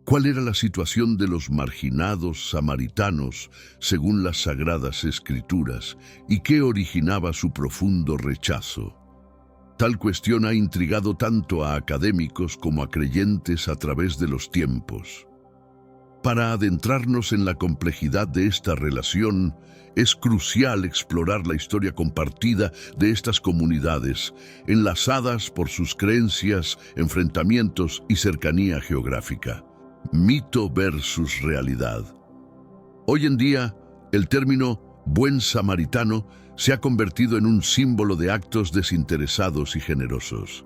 ¿Cuál era la situación de los marginados samaritanos según las Sagradas Escrituras y qué originaba su profundo rechazo? Tal cuestión ha intrigado tanto a académicos como a creyentes a través de los tiempos. Para adentrarnos en la complejidad de esta relación, es crucial explorar la historia compartida de estas comunidades, enlazadas por sus creencias, enfrentamientos y cercanía geográfica. Mito versus realidad. Hoy en día, el término buen samaritano se ha convertido en un símbolo de actos desinteresados y generosos.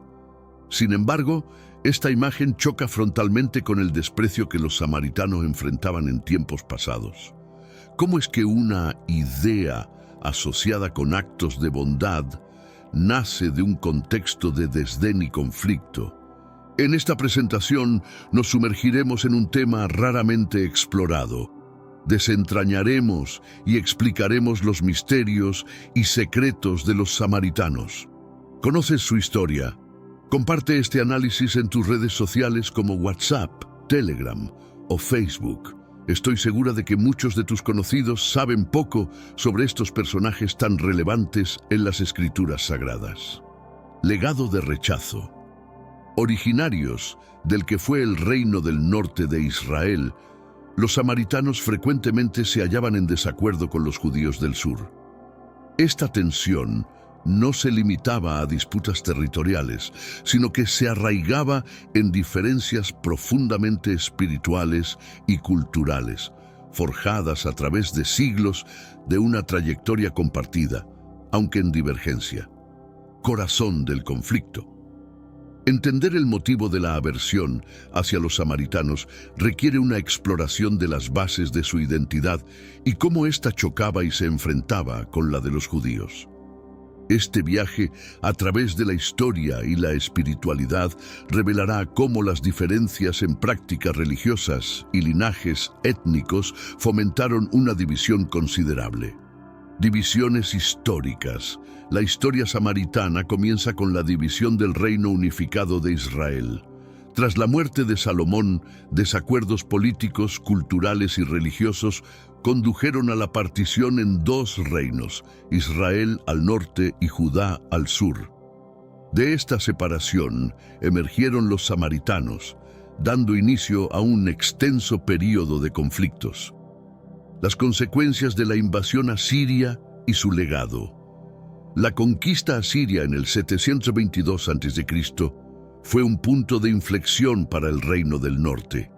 Sin embargo, esta imagen choca frontalmente con el desprecio que los samaritanos enfrentaban en tiempos pasados. ¿Cómo es que una idea asociada con actos de bondad nace de un contexto de desdén y conflicto? En esta presentación nos sumergiremos en un tema raramente explorado. Desentrañaremos y explicaremos los misterios y secretos de los samaritanos. ¿Conoces su historia? Comparte este análisis en tus redes sociales como WhatsApp, Telegram o Facebook. Estoy segura de que muchos de tus conocidos saben poco sobre estos personajes tan relevantes en las Escrituras Sagradas. Legado de rechazo. Originarios del que fue el reino del norte de Israel, los samaritanos frecuentemente se hallaban en desacuerdo con los judíos del sur. Esta tensión no se limitaba a disputas territoriales, sino que se arraigaba en diferencias profundamente espirituales y culturales, forjadas a través de siglos de una trayectoria compartida, aunque en divergencia. Corazón del conflicto. Entender el motivo de la aversión hacia los samaritanos requiere una exploración de las bases de su identidad y cómo ésta chocaba y se enfrentaba con la de los judíos. Este viaje a través de la historia y la espiritualidad revelará cómo las diferencias en prácticas religiosas y linajes étnicos fomentaron una división considerable. Divisiones históricas. La historia samaritana comienza con la división del reino unificado de Israel. Tras la muerte de Salomón, desacuerdos políticos, culturales y religiosos condujeron a la partición en dos reinos, Israel al norte y Judá al sur. De esta separación emergieron los samaritanos, dando inicio a un extenso período de conflictos. Las consecuencias de la invasión asiria y su legado. La conquista asiria en el 722 a.C. fue un punto de inflexión para el reino del norte.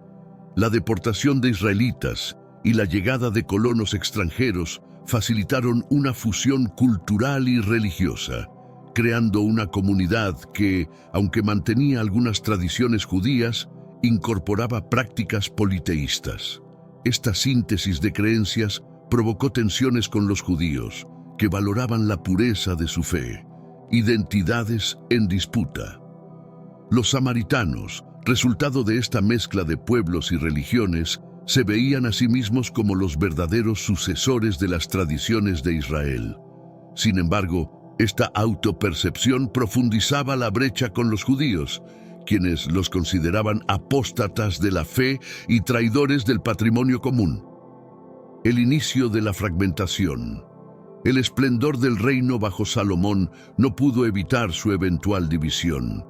La deportación de israelitas y la llegada de colonos extranjeros facilitaron una fusión cultural y religiosa, creando una comunidad que, aunque mantenía algunas tradiciones judías, incorporaba prácticas politeístas. Esta síntesis de creencias provocó tensiones con los judíos, que valoraban la pureza de su fe, identidades en disputa. Los samaritanos, resultado de esta mezcla de pueblos y religiones, se veían a sí mismos como los verdaderos sucesores de las tradiciones de Israel. Sin embargo, esta autopercepción profundizaba la brecha con los judíos, quienes los consideraban apóstatas de la fe y traidores del patrimonio común. El inicio de la fragmentación. El esplendor del reino bajo Salomón no pudo evitar su eventual división.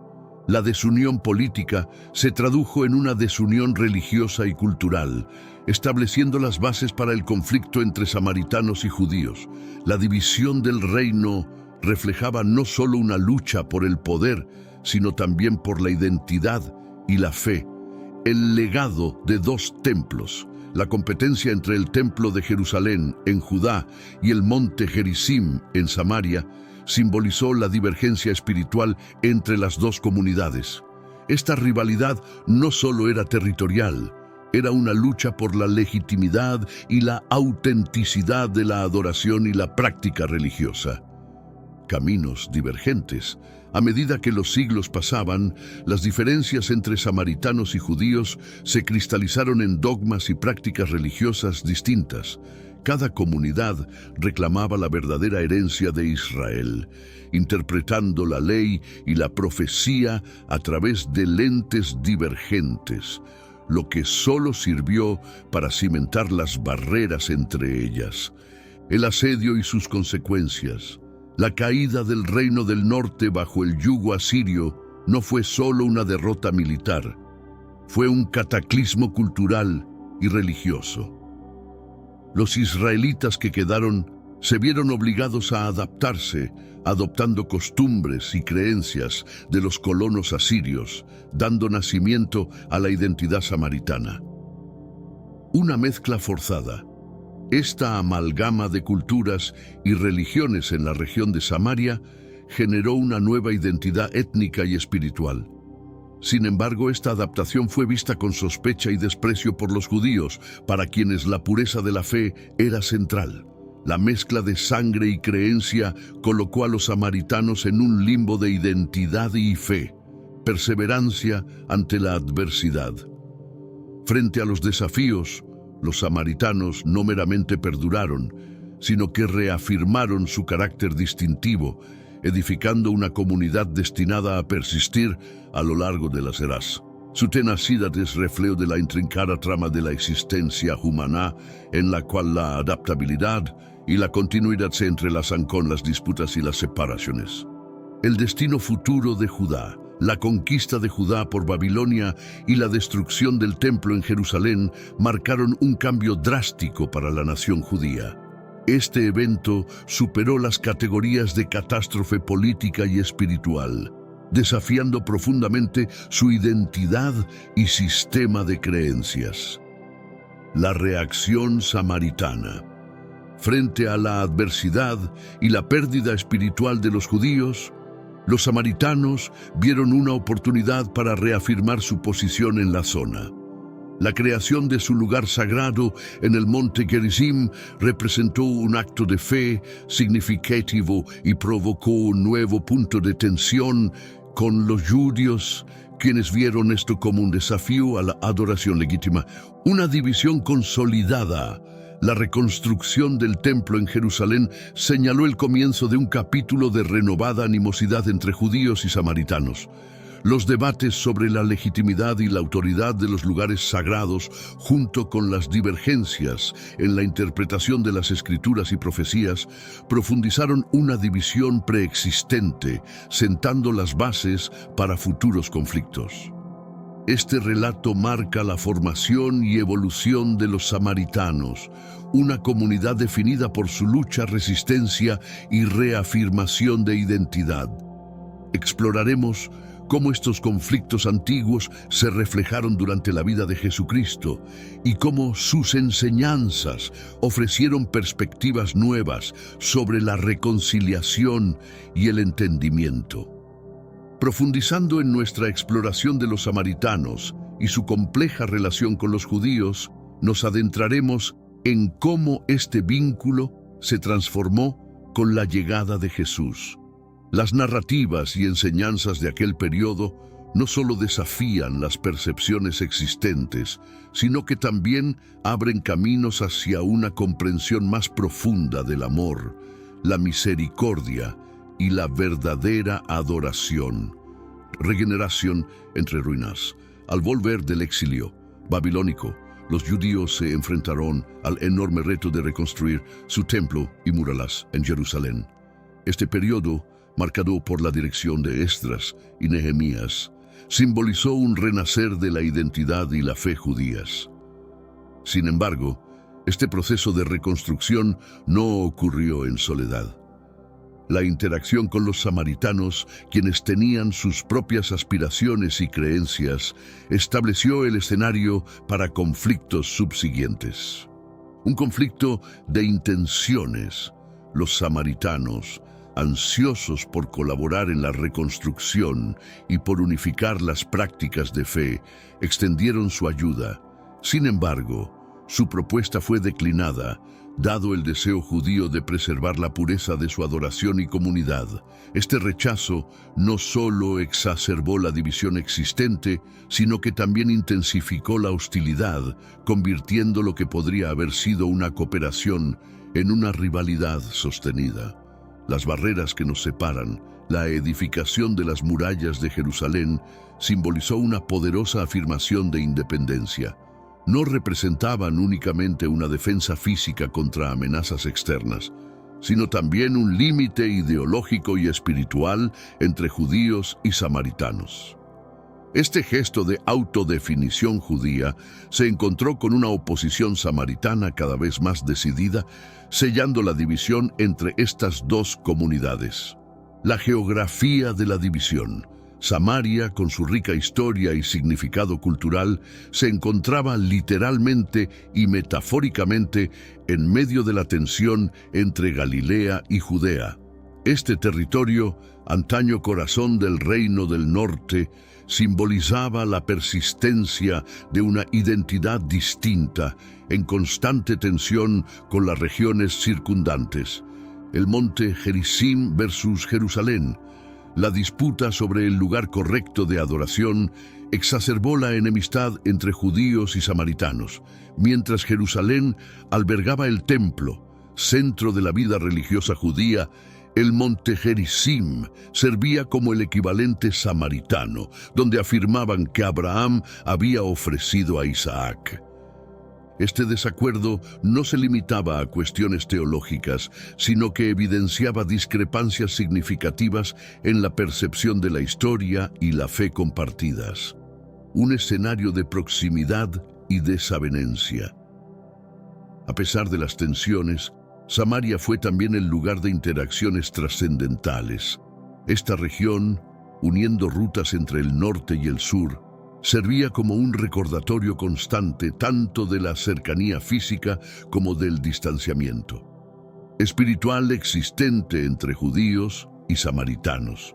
La desunión política se tradujo en una desunión religiosa y cultural, estableciendo las bases para el conflicto entre samaritanos y judíos. La división del reino reflejaba no solo una lucha por el poder, sino también por la identidad y la fe. El legado de dos templos, la competencia entre el templo de Jerusalén en Judá y el monte Gerizim en Samaria, simbolizó la divergencia espiritual entre las dos comunidades. Esta rivalidad no solo era territorial, era una lucha por la legitimidad y la autenticidad de la adoración y la práctica religiosa. Caminos divergentes. A medida que los siglos pasaban, las diferencias entre samaritanos y judíos se cristalizaron en dogmas y prácticas religiosas distintas. Cada comunidad reclamaba la verdadera herencia de Israel, interpretando la ley y la profecía a través de lentes divergentes. lo que solo sirvió para cimentar las barreras entre ellas. El asedio y sus consecuencias. La caída del reino del norte bajo el yugo asirio no fue solo una derrota militar, fue un cataclismo cultural y religioso. Los israelitas que quedaron se vieron obligados a adaptarse, adoptando costumbres y creencias de los colonos asirios, dando nacimiento a la identidad samaritana. Una mezcla forzada. Esta amalgama de culturas y religiones en la región de Samaria generó una nueva identidad étnica y espiritual. Sin embargo, esta adaptación fue vista con sospecha y desprecio por los judíos, para quienes la pureza de la fe era central. La mezcla de sangre y creencia colocó a los samaritanos en un limbo de identidad y fe, perseverancia ante la adversidad. Frente a los desafíos, los samaritanos no meramente perduraron, sino que reafirmaron su carácter distintivo, edificando una comunidad destinada a persistir a lo largo de las eras. Su tenacidad es reflejo de la intrincada trama de la existencia humana, en la cual la adaptabilidad y la continuidad se entrelazan con las disputas y las separaciones. El destino futuro de Judá, la conquista de Judá por Babilonia y la destrucción del templo en Jerusalén marcaron un cambio drástico para la nación judía. Este evento superó las categorías de catástrofe política y espiritual, desafiando profundamente su identidad y sistema de creencias. La reacción samaritana. Frente a la adversidad y la pérdida espiritual de los judíos, los samaritanos vieron una oportunidad para reafirmar su posición en la zona. La creación de su lugar sagrado en el monte Gerizim representó un acto de fe significativo y provocó un nuevo punto de tensión con los judíos, quienes vieron esto como un desafío a la adoración legítima. Una división consolidada. La reconstrucción del templo en Jerusalén señaló el comienzo de un capítulo de renovada animosidad entre judíos y samaritanos. Los debates sobre la legitimidad y la autoridad de los lugares sagrados, junto con las divergencias en la interpretación de las escrituras y profecías, profundizaron una división preexistente, sentando las bases para futuros conflictos. Este relato marca la formación y evolución de los samaritanos, una comunidad definida por su lucha, resistencia y reafirmación de identidad. Exploraremos cómo estos conflictos antiguos se reflejaron durante la vida de Jesucristo y cómo sus enseñanzas ofrecieron perspectivas nuevas sobre la reconciliación y el entendimiento. Profundizando en nuestra exploración de los samaritanos y su compleja relación con los judíos, nos adentraremos en cómo este vínculo se transformó con la llegada de Jesús. Las narrativas y enseñanzas de aquel periodo no solo desafían las percepciones existentes, sino que también abren caminos hacia una comprensión más profunda del amor, la misericordia y la verdadera adoración. Regeneración entre ruinas. Al volver del exilio babilónico, los judíos se enfrentaron al enorme reto de reconstruir su templo y murallas en Jerusalén. Este periodo, marcado por la dirección de Esdras y Nehemías, simbolizó un renacer de la identidad y la fe judías. Sin embargo, este proceso de reconstrucción no ocurrió en soledad. La interacción con los samaritanos, quienes tenían sus propias aspiraciones y creencias, estableció el escenario para conflictos subsiguientes. Un conflicto de intenciones. Los samaritanos, ansiosos por colaborar en la reconstrucción y por unificar las prácticas de fe, extendieron su ayuda. Sin embargo, su propuesta fue declinada, dado el deseo judío de preservar la pureza de su adoración y comunidad. Este rechazo no solo exacerbó la división existente, sino que también intensificó la hostilidad, convirtiendo lo que podría haber sido una cooperación en una rivalidad sostenida. Las barreras que nos separan La edificación de las murallas de Jerusalén simbolizó una poderosa afirmación de independencia. No representaban únicamente una defensa física contra amenazas externas, sino también un límite ideológico y espiritual entre judíos y samaritanos. Este gesto de autodefinición judía se encontró con una oposición samaritana cada vez más decidida, sellando la división entre estas dos comunidades. La geografía de la división. Samaria, con su rica historia y significado cultural, se encontraba literalmente y metafóricamente en medio de la tensión entre Galilea y Judea. Este territorio, antaño corazón del Reino del Norte, simbolizaba la persistencia de una identidad distinta, en constante tensión con las regiones circundantes. El monte Gerizim versus Jerusalén. La disputa sobre el lugar correcto de adoración exacerbó la enemistad entre judíos y samaritanos, mientras Jerusalén albergaba el templo, centro de la vida religiosa judía. El monte Gerizim servía como el equivalente samaritano, donde afirmaban que Abraham había ofrecido a Isaac. Este desacuerdo no se limitaba a cuestiones teológicas, sino que evidenciaba discrepancias significativas en la percepción de la historia y la fe compartidas. Un escenario de proximidad y desavenencia. A pesar de las tensiones, Samaria fue también el lugar de interacciones trascendentales. Esta región, uniendo rutas entre el norte y el sur, servía como un recordatorio constante tanto de la cercanía física como del distanciamiento espiritual existente entre judíos y samaritanos.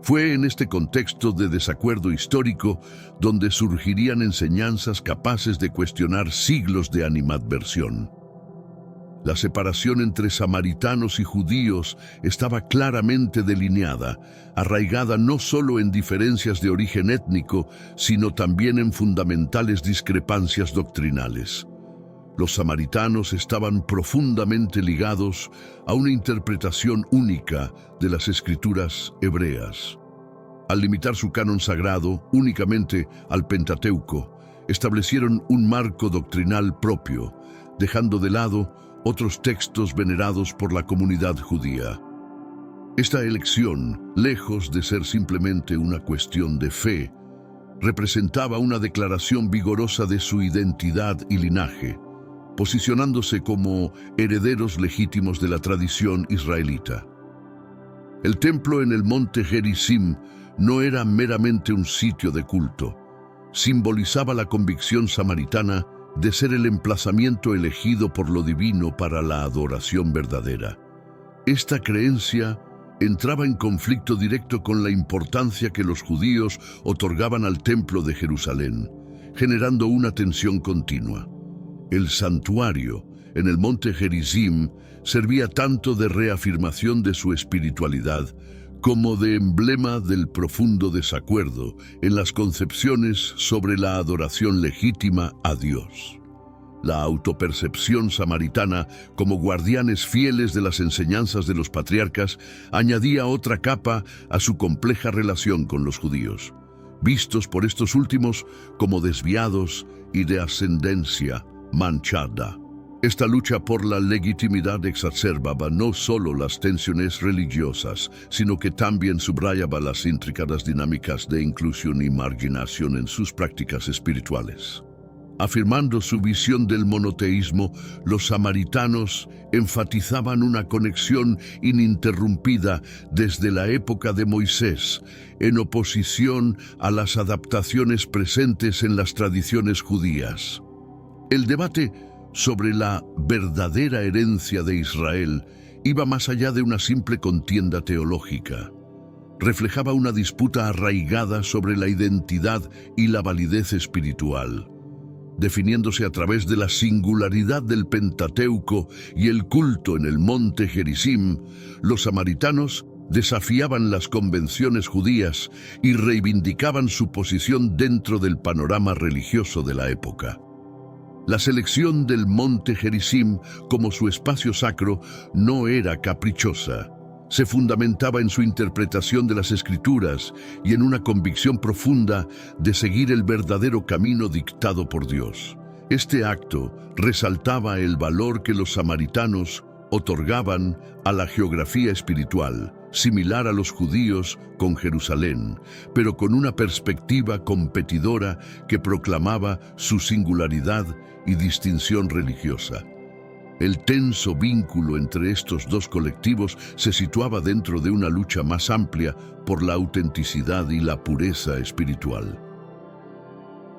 Fue en este contexto de desacuerdo histórico donde surgirían enseñanzas capaces de cuestionar siglos de animadversión. La separación entre samaritanos y judíos estaba claramente delineada, arraigada no solo en diferencias de origen étnico, sino también en fundamentales discrepancias doctrinales. Los samaritanos estaban profundamente ligados a una interpretación única de las escrituras hebreas. Al limitar su canon sagrado únicamente al Pentateuco, establecieron un marco doctrinal propio, dejando de lado otros textos venerados por la comunidad judía. Esta elección, lejos de ser simplemente una cuestión de fe, representaba una declaración vigorosa de su identidad y linaje, posicionándose como herederos legítimos de la tradición israelita. El templo en el monte Gerizim no era meramente un sitio de culto, simbolizaba la convicción samaritana de ser el emplazamiento elegido por lo divino para la adoración verdadera. Esta creencia entraba en conflicto directo con la importancia que los judíos otorgaban al templo de Jerusalén, generando una tensión continua. El santuario en el monte Gerizim servía tanto de reafirmación de su espiritualidad como de emblema del profundo desacuerdo en las concepciones sobre la adoración legítima a Dios. La autopercepción samaritana, como guardianes fieles de las enseñanzas de los patriarcas, añadía otra capa a su compleja relación con los judíos, vistos por estos últimos como desviados y de ascendencia manchada. Esta lucha por la legitimidad exacerbaba no solo las tensiones religiosas, sino que también subrayaba las intrincadas dinámicas de inclusión y marginación en sus prácticas espirituales. Afirmando su visión del monoteísmo, los samaritanos enfatizaban una conexión ininterrumpida desde la época de Moisés, en oposición a las adaptaciones presentes en las tradiciones judías. El debate sobre la verdadera herencia de Israel iba más allá de una simple contienda teológica. Reflejaba una disputa arraigada sobre la identidad y la validez espiritual, definiéndose a través de la singularidad del Pentateuco y el culto en el monte Gerizim. Los samaritanos desafiaban las convenciones judías y reivindicaban su posición dentro del panorama religioso de la época. La selección del monte Gerizim como su espacio sacro no era caprichosa, se fundamentaba en su interpretación de las Escrituras y en una convicción profunda de seguir el verdadero camino dictado por Dios. Este acto resaltaba el valor que los samaritanos otorgaban a la geografía espiritual, similar a los judíos con Jerusalén, pero con una perspectiva competidora que proclamaba su singularidad y distinción religiosa. El tenso vínculo entre estos dos colectivos se situaba dentro de una lucha más amplia por la autenticidad y la pureza espiritual.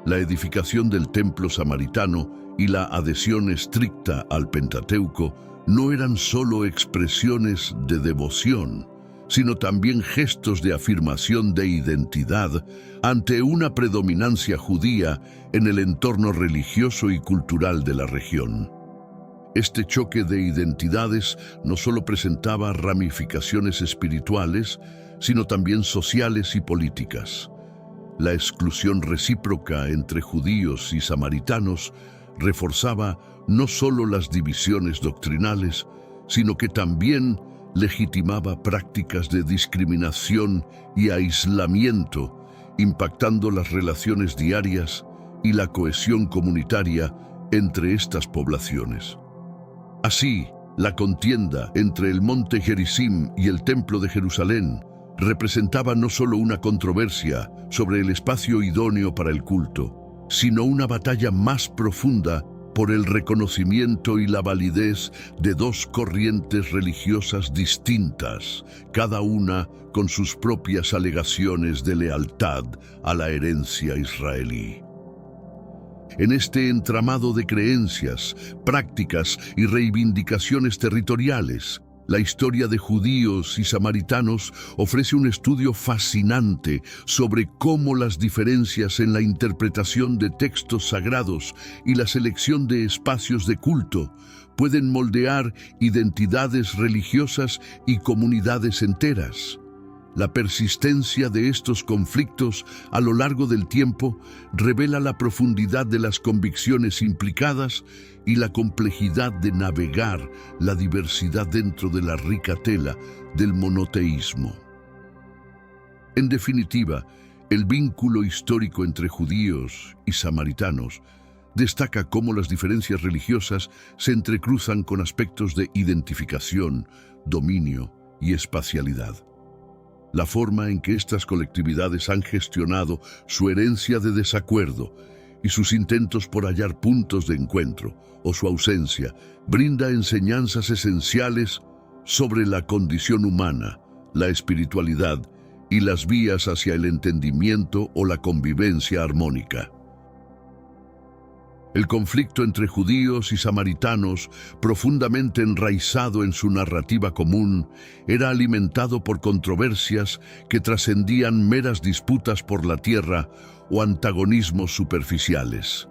La edificación del templo samaritano y la adhesión estricta al Pentateuco no eran solo expresiones de devoción, sino también gestos de afirmación de identidad ante una predominancia judía en el entorno religioso y cultural de la región. Este choque de identidades no solo presentaba ramificaciones espirituales, sino también sociales y políticas. La exclusión recíproca entre judíos y samaritanos reforzaba no solo las divisiones doctrinales, sino que también legitimaba prácticas de discriminación y aislamiento, impactando las relaciones diarias y la cohesión comunitaria entre estas poblaciones. Así, la contienda entre el monte Gerizim y el templo de Jerusalén representaba no solo una controversia sobre el espacio idóneo para el culto, sino una batalla más profunda por el reconocimiento y la validez de dos corrientes religiosas distintas, cada una con sus propias alegaciones de lealtad a la herencia israelí. En este entramado de creencias, prácticas y reivindicaciones territoriales, la historia de judíos y samaritanos ofrece un estudio fascinante sobre cómo las diferencias en la interpretación de textos sagrados y la selección de espacios de culto pueden moldear identidades religiosas y comunidades enteras. La persistencia de estos conflictos a lo largo del tiempo revela la profundidad de las convicciones implicadas y la complejidad de navegar la diversidad dentro de la rica tela del monoteísmo. En definitiva, el vínculo histórico entre judíos y samaritanos destaca cómo las diferencias religiosas se entrecruzan con aspectos de identificación, dominio y espacialidad. La forma en que estas colectividades han gestionado su herencia de desacuerdo y sus intentos por hallar puntos de encuentro, o su ausencia, brinda enseñanzas esenciales sobre la condición humana, la espiritualidad y las vías hacia el entendimiento o la convivencia armónica. El conflicto entre judíos y samaritanos, profundamente enraizado en su narrativa común, era alimentado por controversias que trascendían meras disputas por la tierra o antagonismos superficiales.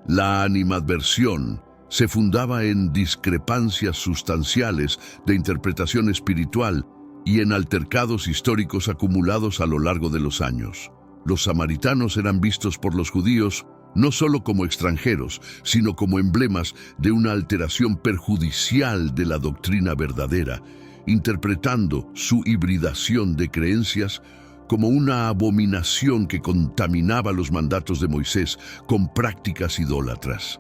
La animadversión se fundaba en discrepancias sustanciales de interpretación espiritual y en altercados históricos acumulados a lo largo de los años. Los samaritanos eran vistos por los judíos no solo como extranjeros, sino como emblemas de una alteración perjudicial de la doctrina verdadera, interpretando su hibridación de creencias como una abominación que contaminaba los mandatos de Moisés con prácticas idólatras.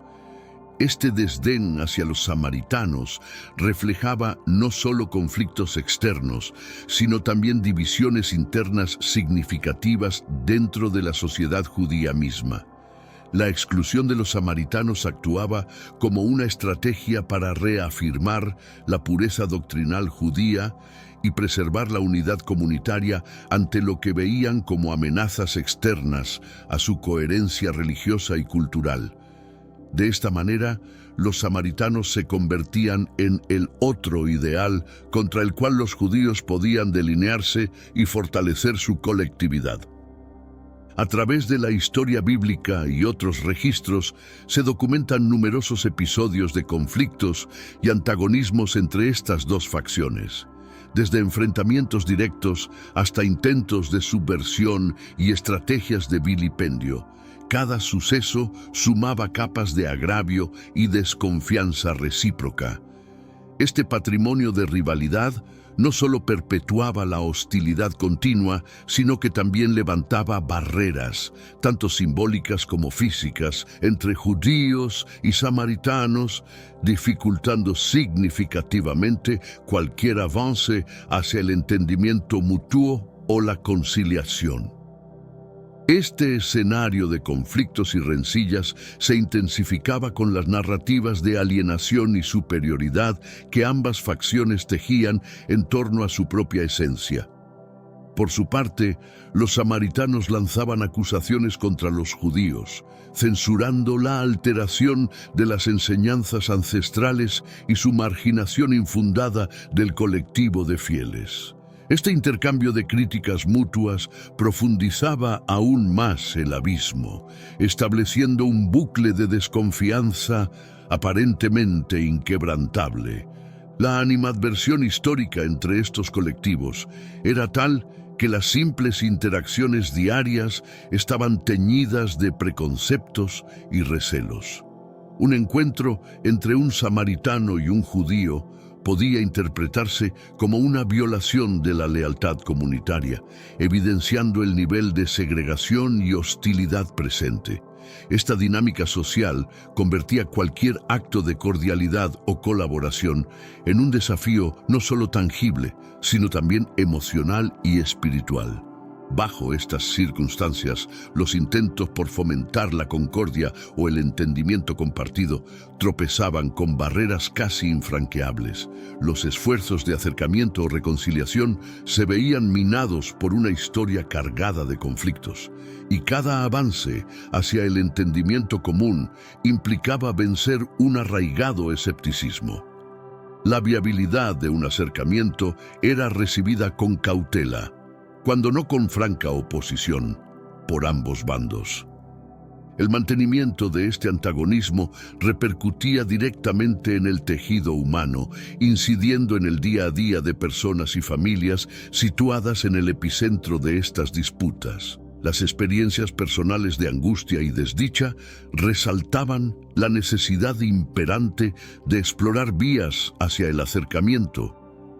Este desdén hacia los samaritanos reflejaba no solo conflictos externos, sino también divisiones internas significativas dentro de la sociedad judía misma. La exclusión de los samaritanos actuaba como una estrategia para reafirmar la pureza doctrinal judía y preservar la unidad comunitaria ante lo que veían como amenazas externas a su coherencia religiosa y cultural. De esta manera, los samaritanos se convertían en el otro ideal contra el cual los judíos podían delinearse y fortalecer su colectividad. A través de la historia bíblica y otros registros, se documentan numerosos episodios de conflictos y antagonismos entre estas dos facciones. Desde enfrentamientos directos hasta intentos de subversión y estrategias de vilipendio, cada suceso sumaba capas de agravio y desconfianza recíproca. Este patrimonio de rivalidad no solo perpetuaba la hostilidad continua, sino que también levantaba barreras, tanto simbólicas como físicas, entre judíos y samaritanos, dificultando significativamente cualquier avance hacia el entendimiento mutuo o la conciliación. Este escenario de conflictos y rencillas se intensificaba con las narrativas de alienación y superioridad que ambas facciones tejían en torno a su propia esencia. Por su parte, los samaritanos lanzaban acusaciones contra los judíos, censurando la alteración de las enseñanzas ancestrales y su marginación infundada del colectivo de fieles. Este intercambio de críticas mutuas profundizaba aún más el abismo, estableciendo un bucle de desconfianza aparentemente inquebrantable. La animadversión histórica entre estos colectivos era tal que las simples interacciones diarias estaban teñidas de preconceptos y recelos. Un encuentro entre un samaritano y un judío podía interpretarse como una violación de la lealtad comunitaria, evidenciando el nivel de segregación y hostilidad presente. Esta dinámica social convertía cualquier acto de cordialidad o colaboración en un desafío no solo tangible, sino también emocional y espiritual. Bajo estas circunstancias, los intentos por fomentar la concordia o el entendimiento compartido tropezaban con barreras casi infranqueables. Los esfuerzos de acercamiento o reconciliación se veían minados por una historia cargada de conflictos, y cada avance hacia el entendimiento común implicaba vencer un arraigado escepticismo. La viabilidad de un acercamiento era recibida con cautela, cuando no con franca oposición, por ambos bandos. El mantenimiento de este antagonismo repercutía directamente en el tejido humano, incidiendo en el día a día de personas y familias situadas en el epicentro de estas disputas. Las experiencias personales de angustia y desdicha resaltaban la necesidad imperante de explorar vías hacia el acercamiento,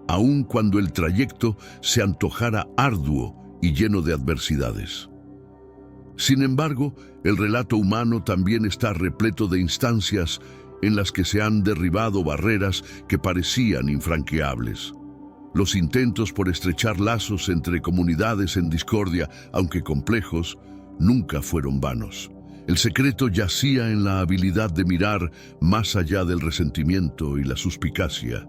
aun cuando el trayecto se antojara arduo y lleno de adversidades. Sin embargo, el relato humano también está repleto de instancias en las que se han derribado barreras que parecían infranqueables. Los intentos por estrechar lazos entre comunidades en discordia, aunque complejos, nunca fueron vanos. El secreto yacía en la habilidad de mirar más allá del resentimiento y la suspicacia,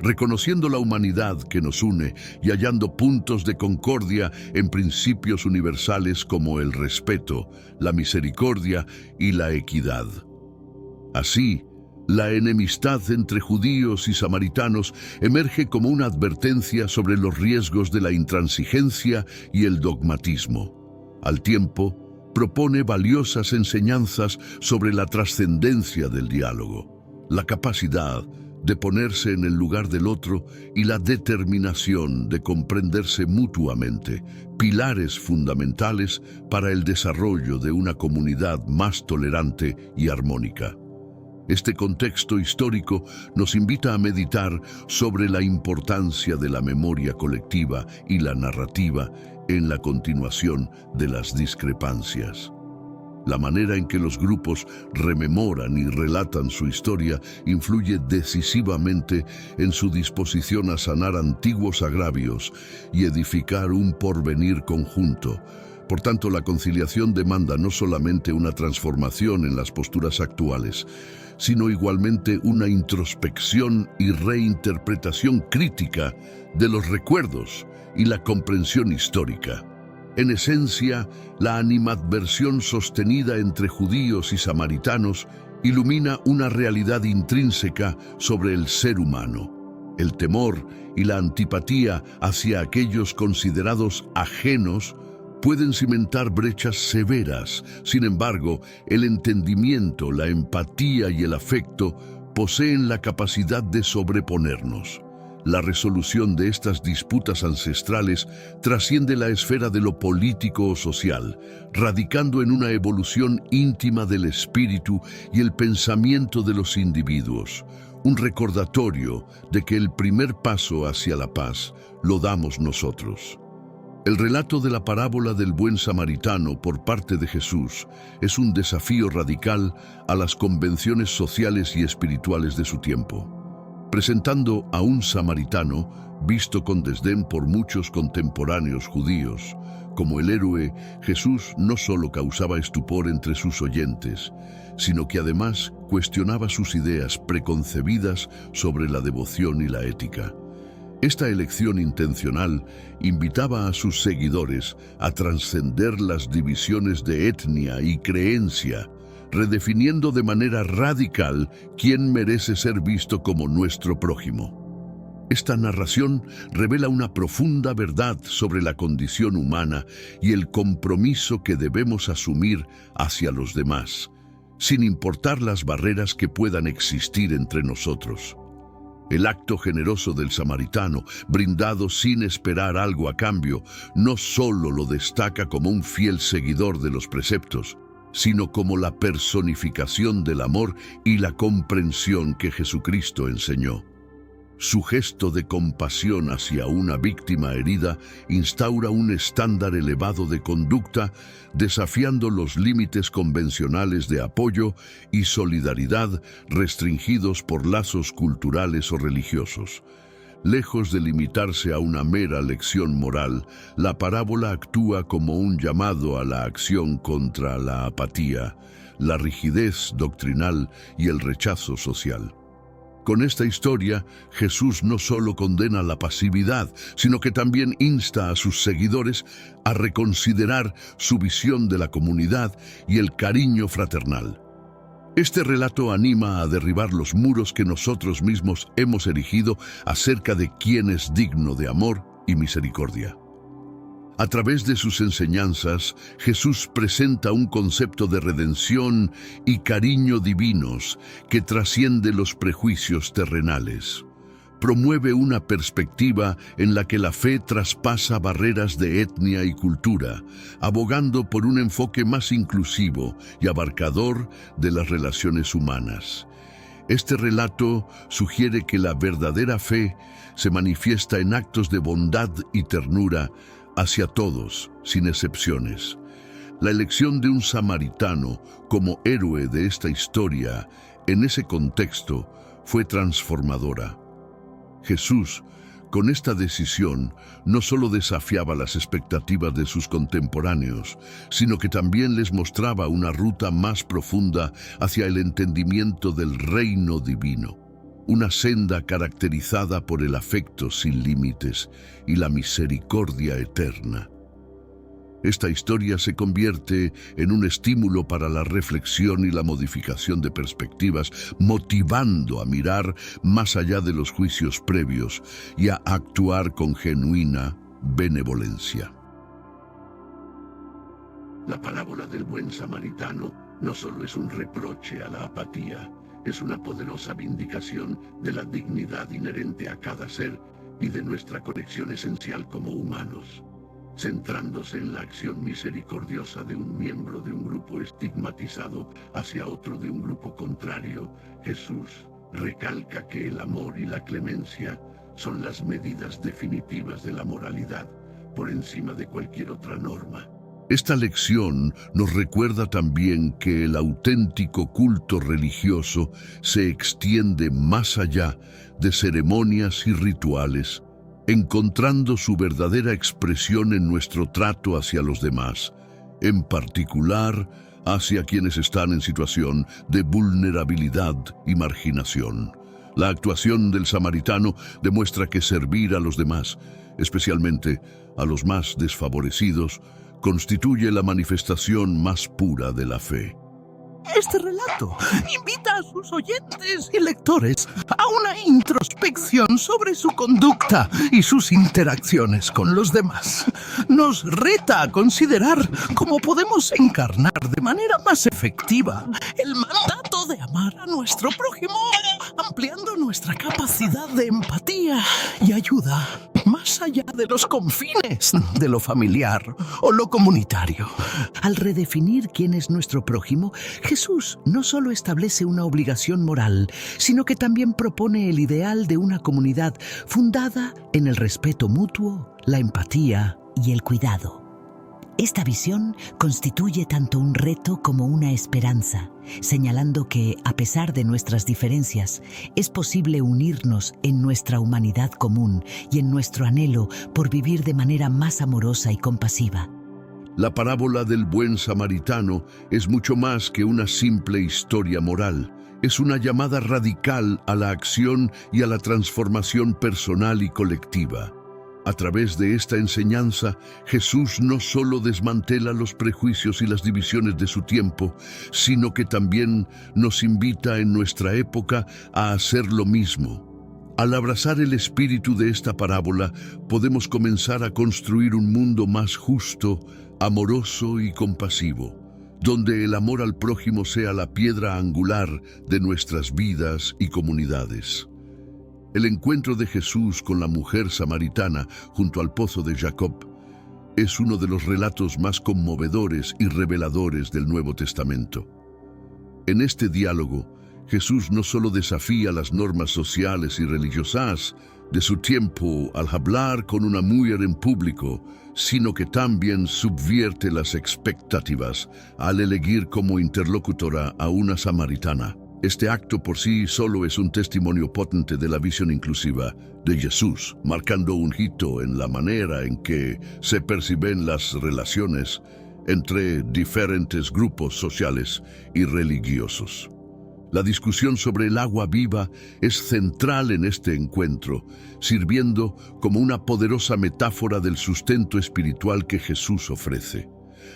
reconociendo la humanidad que nos une y hallando puntos de concordia en principios universales como el respeto, la misericordia y la equidad. Así, la enemistad entre judíos y samaritanos emerge como una advertencia sobre los riesgos de la intransigencia y el dogmatismo. Al tiempo, propone valiosas enseñanzas sobre la trascendencia del diálogo, la capacidad de ponerse en el lugar del otro y la determinación de comprenderse mutuamente, pilares fundamentales para el desarrollo de una comunidad más tolerante y armónica. Este contexto histórico nos invita a meditar sobre la importancia de la memoria colectiva y la narrativa en la continuación de las discrepancias. La manera en que los grupos rememoran y relatan su historia influye decisivamente en su disposición a sanar antiguos agravios y edificar un porvenir conjunto. Por tanto, la conciliación demanda no solamente una transformación en las posturas actuales, sino igualmente una introspección y reinterpretación crítica de los recuerdos y la comprensión histórica. En esencia, la animadversión sostenida entre judíos y samaritanos ilumina una realidad intrínseca sobre el ser humano. El temor y la antipatía hacia aquellos considerados ajenos pueden cimentar brechas severas. Sin embargo, el entendimiento, la empatía y el afecto poseen la capacidad de sobreponernos. La resolución de estas disputas ancestrales trasciende la esfera de lo político o social, radicando en una evolución íntima del espíritu y el pensamiento de los individuos. un recordatorio de que el primer paso hacia la paz lo damos nosotros. El relato de la parábola del buen samaritano por parte de Jesús es un desafío radical a las convenciones sociales y espirituales de su tiempo, presentando a un samaritano visto con desdén por muchos contemporáneos judíos. Como el héroe, Jesús no solo causaba estupor entre sus oyentes, sino que además cuestionaba sus ideas preconcebidas sobre la devoción y la ética. Esta elección intencional invitaba a sus seguidores a trascender las divisiones de etnia y creencia, redefiniendo de manera radical quién merece ser visto como nuestro prójimo. Esta narración revela una profunda verdad sobre la condición humana y el compromiso que debemos asumir hacia los demás, sin importar las barreras que puedan existir entre nosotros. El acto generoso del samaritano, brindado sin esperar algo a cambio, no solo lo destaca como un fiel seguidor de los preceptos, sino como la personificación del amor y la comprensión que Jesucristo enseñó. Su gesto de compasión hacia una víctima herida instaura un estándar elevado de conducta, desafiando los límites convencionales de apoyo y solidaridad restringidos por lazos culturales o religiosos. Lejos de limitarse a una mera lección moral, la parábola actúa como un llamado a la acción contra la apatía, la rigidez doctrinal y el rechazo social. Con esta historia, Jesús no solo condena la pasividad, sino que también insta a sus seguidores a reconsiderar su visión de la comunidad y el cariño fraternal. Este relato anima a derribar los muros que nosotros mismos hemos erigido acerca de quién es digno de amor y misericordia. A través de sus enseñanzas, Jesús presenta un concepto de redención y cariño divinos que trasciende los prejuicios terrenales. Promueve una perspectiva en la que la fe traspasa barreras de etnia y cultura, abogando por un enfoque más inclusivo y abarcador de las relaciones humanas. Este relato sugiere que la verdadera fe se manifiesta en actos de bondad y ternura hacia todos, sin excepciones. La elección de un samaritano como héroe de esta historia, en ese contexto, fue transformadora. Jesús, con esta decisión, no solo desafiaba las expectativas de sus contemporáneos, sino que también les mostraba una ruta más profunda hacia el entendimiento del reino divino. Una senda caracterizada por el afecto sin límites y la misericordia eterna. Esta historia se convierte en un estímulo para la reflexión y la modificación de perspectivas, motivando a mirar más allá de los juicios previos y a actuar con genuina benevolencia. La parábola del buen samaritano no solo es un reproche a la apatía, es una poderosa vindicación de la dignidad inherente a cada ser y de nuestra conexión esencial como humanos. Centrándose en la acción misericordiosa de un miembro de un grupo estigmatizado hacia otro de un grupo contrario, Jesús recalca que el amor y la clemencia son las medidas definitivas de la moralidad, por encima de cualquier otra norma. Esta lección nos recuerda también que el auténtico culto religioso se extiende más allá de ceremonias y rituales, encontrando su verdadera expresión en nuestro trato hacia los demás, en particular hacia quienes están en situación de vulnerabilidad y marginación. La actuación del samaritano demuestra que servir a los demás, especialmente a los más desfavorecidos, constituye la manifestación más pura de la fe. Este relato invita a sus oyentes y lectores a una introspección sobre su conducta y sus interacciones con los demás. Nos reta a considerar cómo podemos encarnar de manera más efectiva el mandato de amar a nuestro prójimo, ampliando nuestra capacidad de empatía y ayuda. más allá de los confines de lo familiar o lo comunitario. Al redefinir quién es nuestro prójimo, Jesús no solo establece una obligación moral, sino que también propone el ideal de una comunidad fundada en el respeto mutuo, la empatía y el cuidado. Esta visión constituye tanto un reto como una esperanza, señalando que, a pesar de nuestras diferencias, es posible unirnos en nuestra humanidad común y en nuestro anhelo por vivir de manera más amorosa y compasiva. La parábola del buen samaritano es mucho más que una simple historia moral. Es una llamada radical a la acción y a la transformación personal y colectiva. A través de esta enseñanza, Jesús no solo desmantela los prejuicios y las divisiones de su tiempo, sino que también nos invita en nuestra época a hacer lo mismo. Al abrazar el espíritu de esta parábola, podemos comenzar a construir un mundo más justo, amoroso y compasivo, donde el amor al prójimo sea la piedra angular de nuestras vidas y comunidades. El encuentro de Jesús con la mujer samaritana junto al pozo de Jacob es uno de los relatos más conmovedores y reveladores del Nuevo Testamento. En este diálogo, Jesús no solo desafía las normas sociales y religiosas de su tiempo al hablar con una mujer en público, sino que también subvierte las expectativas al elegir como interlocutora a una samaritana. Este acto por sí solo es un testimonio potente de la visión inclusiva de Jesús, marcando un hito en la manera en que se perciben las relaciones entre diferentes grupos sociales y religiosos. La discusión sobre el agua viva es central en este encuentro, sirviendo como una poderosa metáfora del sustento espiritual que Jesús ofrece.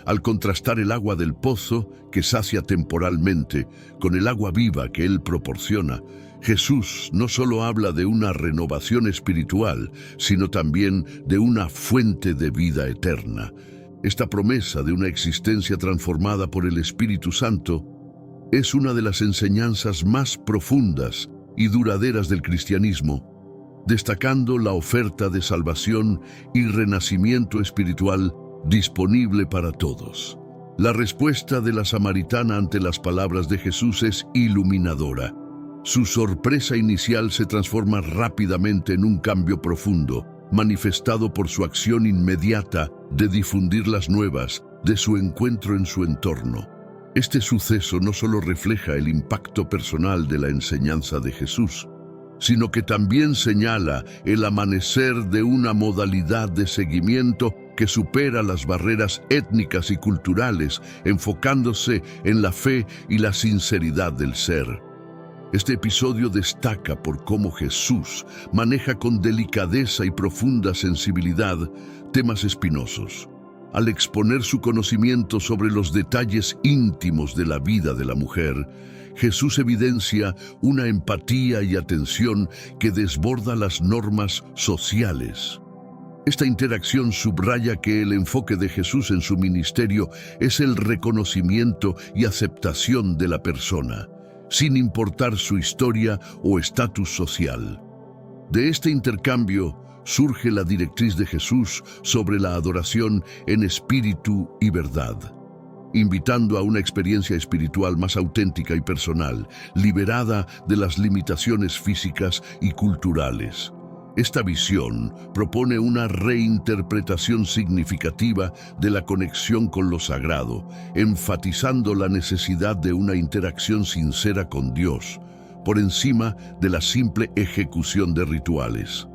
Al contrastar el agua del pozo, que sacia temporalmente, con el agua viva que Él proporciona, Jesús no solo habla de una renovación espiritual, sino también de una fuente de vida eterna. Esta promesa de una existencia transformada por el Espíritu Santo es una de las enseñanzas más profundas y duraderas del cristianismo, destacando la oferta de salvación y renacimiento espiritual disponible para todos. La respuesta de la samaritana ante las palabras de Jesús es iluminadora. Su sorpresa inicial se transforma rápidamente en un cambio profundo, manifestado por su acción inmediata de difundir las nuevas de su encuentro en su entorno. Este suceso no solo refleja el impacto personal de la enseñanza de Jesús, sino que también señala el amanecer de una modalidad de seguimiento que supera las barreras étnicas y culturales, enfocándose en la fe y la sinceridad del ser. Este episodio destaca por cómo Jesús maneja con delicadeza y profunda sensibilidad temas espinosos. Al exponer su conocimiento sobre los detalles íntimos de la vida de la mujer, Jesús evidencia una empatía y atención que desborda las normas sociales. Esta interacción subraya que el enfoque de Jesús en su ministerio es el reconocimiento y aceptación de la persona, sin importar su historia o estatus social. De este intercambio surge la directriz de Jesús sobre la adoración en espíritu y verdad, invitando a una experiencia espiritual más auténtica y personal, liberada de las limitaciones físicas y culturales. Esta visión propone una reinterpretación significativa de la conexión con lo sagrado, enfatizando la necesidad de una interacción sincera con Dios, por encima de la simple ejecución de rituales.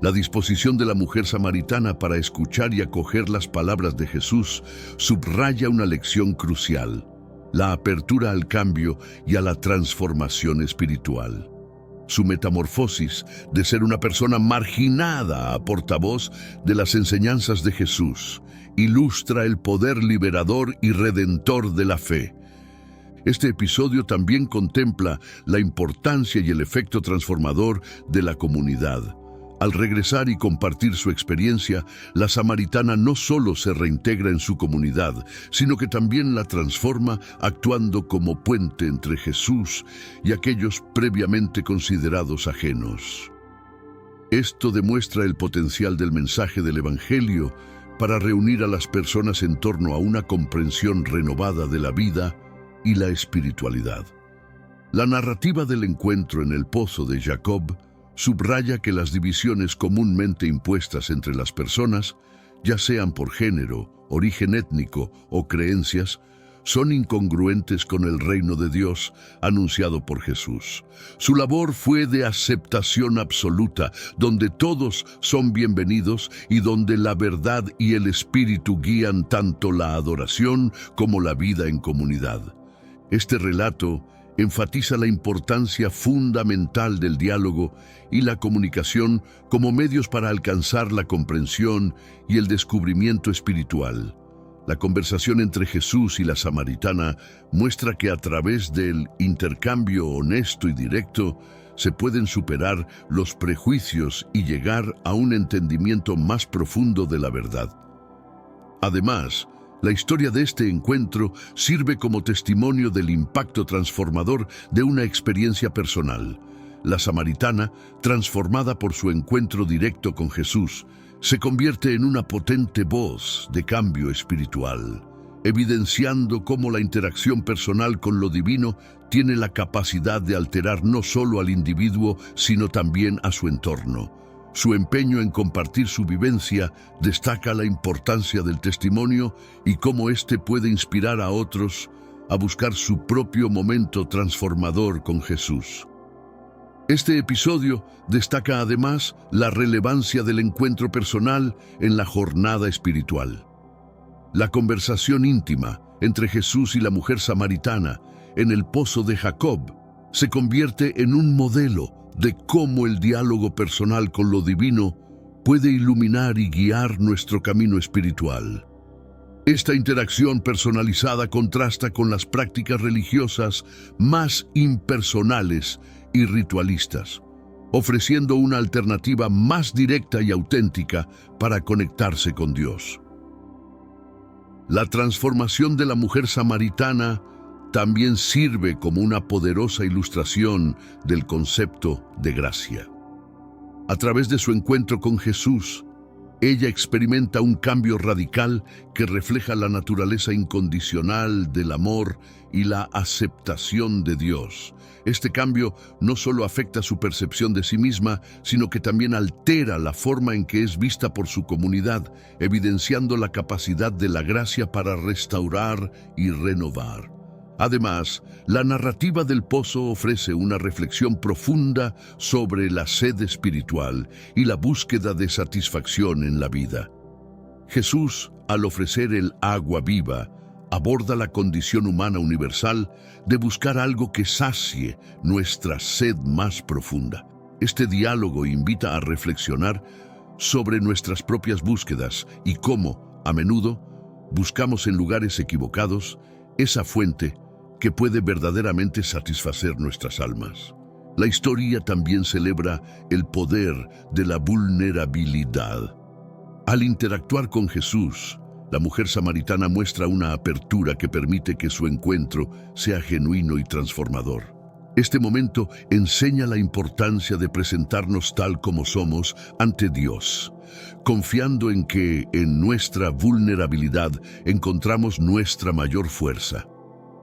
La disposición de la mujer samaritana para escuchar y acoger las palabras de Jesús subraya una lección crucial: la apertura al cambio y a la transformación espiritual. Su metamorfosis de ser una persona marginada a portavoz de las enseñanzas de Jesús ilustra el poder liberador y redentor de la fe. Este episodio también contempla la importancia y el efecto transformador de la comunidad. Al regresar y compartir su experiencia, la samaritana no solo se reintegra en su comunidad, sino que también la transforma actuando como puente entre Jesús y aquellos previamente considerados ajenos. Esto demuestra el potencial del mensaje del Evangelio para reunir a las personas en torno a una comprensión renovada de la vida y la espiritualidad. La narrativa del encuentro en el pozo de Jacob subraya que las divisiones comúnmente impuestas entre las personas, ya sean por género, origen étnico o creencias, son incongruentes con el reino de Dios anunciado por Jesús. Su labor fue de aceptación absoluta, donde todos son bienvenidos y donde la verdad y el espíritu guían tanto la adoración como la vida en comunidad. Este relato enfatiza la importancia fundamental del diálogo y la comunicación como medios para alcanzar la comprensión y el descubrimiento espiritual. La conversación entre Jesús y la samaritana muestra que a través del intercambio honesto y directo se pueden superar los prejuicios y llegar a un entendimiento más profundo de la verdad. Además, la historia de este encuentro sirve como testimonio del impacto transformador de una experiencia personal. La samaritana, transformada por su encuentro directo con Jesús, se convierte en una potente voz de cambio espiritual, evidenciando cómo la interacción personal con lo divino tiene la capacidad de alterar no solo al individuo, sino también a su entorno. Su empeño en compartir su vivencia destaca la importancia del testimonio y cómo éste puede inspirar a otros a buscar su propio momento transformador con Jesús. Este episodio destaca además la relevancia del encuentro personal en la jornada espiritual. La conversación íntima entre Jesús y la mujer samaritana en el pozo de Jacob se convierte en un modelo de cómo el diálogo personal con lo divino puede iluminar y guiar nuestro camino espiritual. Esta interacción personalizada contrasta con las prácticas religiosas más impersonales y ritualistas, ofreciendo una alternativa más directa y auténtica para conectarse con Dios. La transformación de la mujer samaritana también sirve como una poderosa ilustración del concepto de gracia. A través de su encuentro con Jesús, ella experimenta un cambio radical que refleja la naturaleza incondicional del amor y la aceptación de Dios. Este cambio no solo afecta su percepción de sí misma, sino que también altera la forma en que es vista por su comunidad, evidenciando la capacidad de la gracia para restaurar y renovar. Además, la narrativa del pozo ofrece una reflexión profunda sobre la sed espiritual y la búsqueda de satisfacción en la vida. Jesús, al ofrecer el agua viva, aborda la condición humana universal de buscar algo que sacie nuestra sed más profunda. Este diálogo invita a reflexionar sobre nuestras propias búsquedas y cómo, a menudo, buscamos en lugares equivocados esa fuente que puede verdaderamente satisfacer nuestras almas. La historia también celebra el poder de la vulnerabilidad. Al interactuar con Jesús, la mujer samaritana muestra una apertura que permite que su encuentro sea genuino y transformador. Este momento enseña la importancia de presentarnos tal como somos ante Dios, confiando en que en nuestra vulnerabilidad encontramos nuestra mayor fuerza.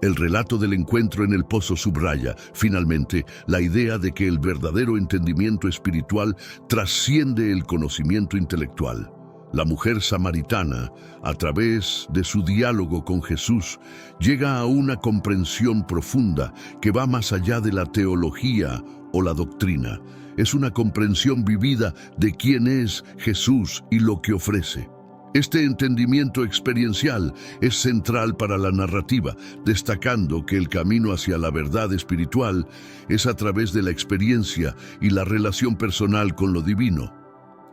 El relato del encuentro en el pozo subraya, finalmente, la idea de que el verdadero entendimiento espiritual trasciende el conocimiento intelectual. La mujer samaritana, a través de su diálogo con Jesús, llega a una comprensión profunda que va más allá de la teología o la doctrina. Es una comprensión vivida de quién es Jesús y lo que ofrece. Este entendimiento experiencial es central para la narrativa, destacando que el camino hacia la verdad espiritual es a través de la experiencia y la relación personal con lo divino.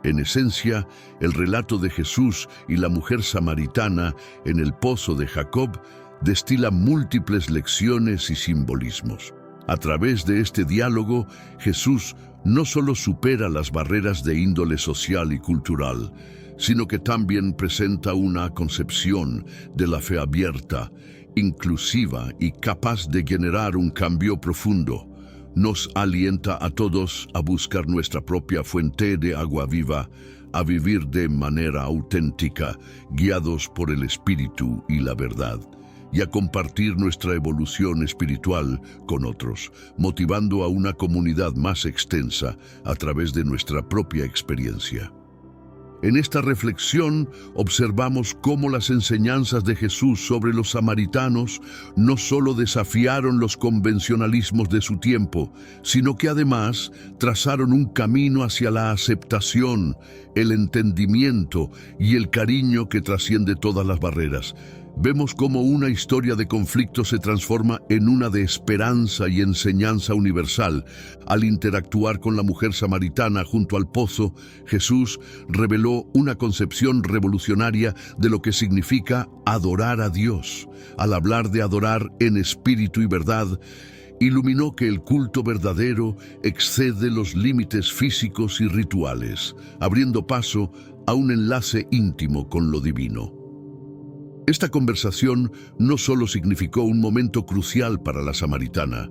En esencia, el relato de Jesús y la mujer samaritana en el pozo de Jacob destila múltiples lecciones y simbolismos. A través de este diálogo, Jesús no solo supera las barreras de índole social y cultural, sino que también presenta una concepción de la fe abierta, inclusiva y capaz de generar un cambio profundo, nos alienta a todos a buscar nuestra propia fuente de agua viva, a vivir de manera auténtica, guiados por el Espíritu y la verdad, y a compartir nuestra evolución espiritual con otros, motivando a una comunidad más extensa a través de nuestra propia experiencia. En esta reflexión observamos cómo las enseñanzas de Jesús sobre los samaritanos no solo desafiaron los convencionalismos de su tiempo, sino que además trazaron un camino hacia la aceptación, el entendimiento y el cariño que trasciende todas las barreras. Vemos cómo una historia de conflicto se transforma en una de esperanza y enseñanza universal. Al interactuar con la mujer samaritana junto al pozo, Jesús reveló una concepción revolucionaria de lo que significa adorar a Dios. Al hablar de adorar en espíritu y verdad, iluminó que el culto verdadero excede los límites físicos y rituales, abriendo paso a un enlace íntimo con lo divino. Esta conversación no solo significó un momento crucial para la samaritana,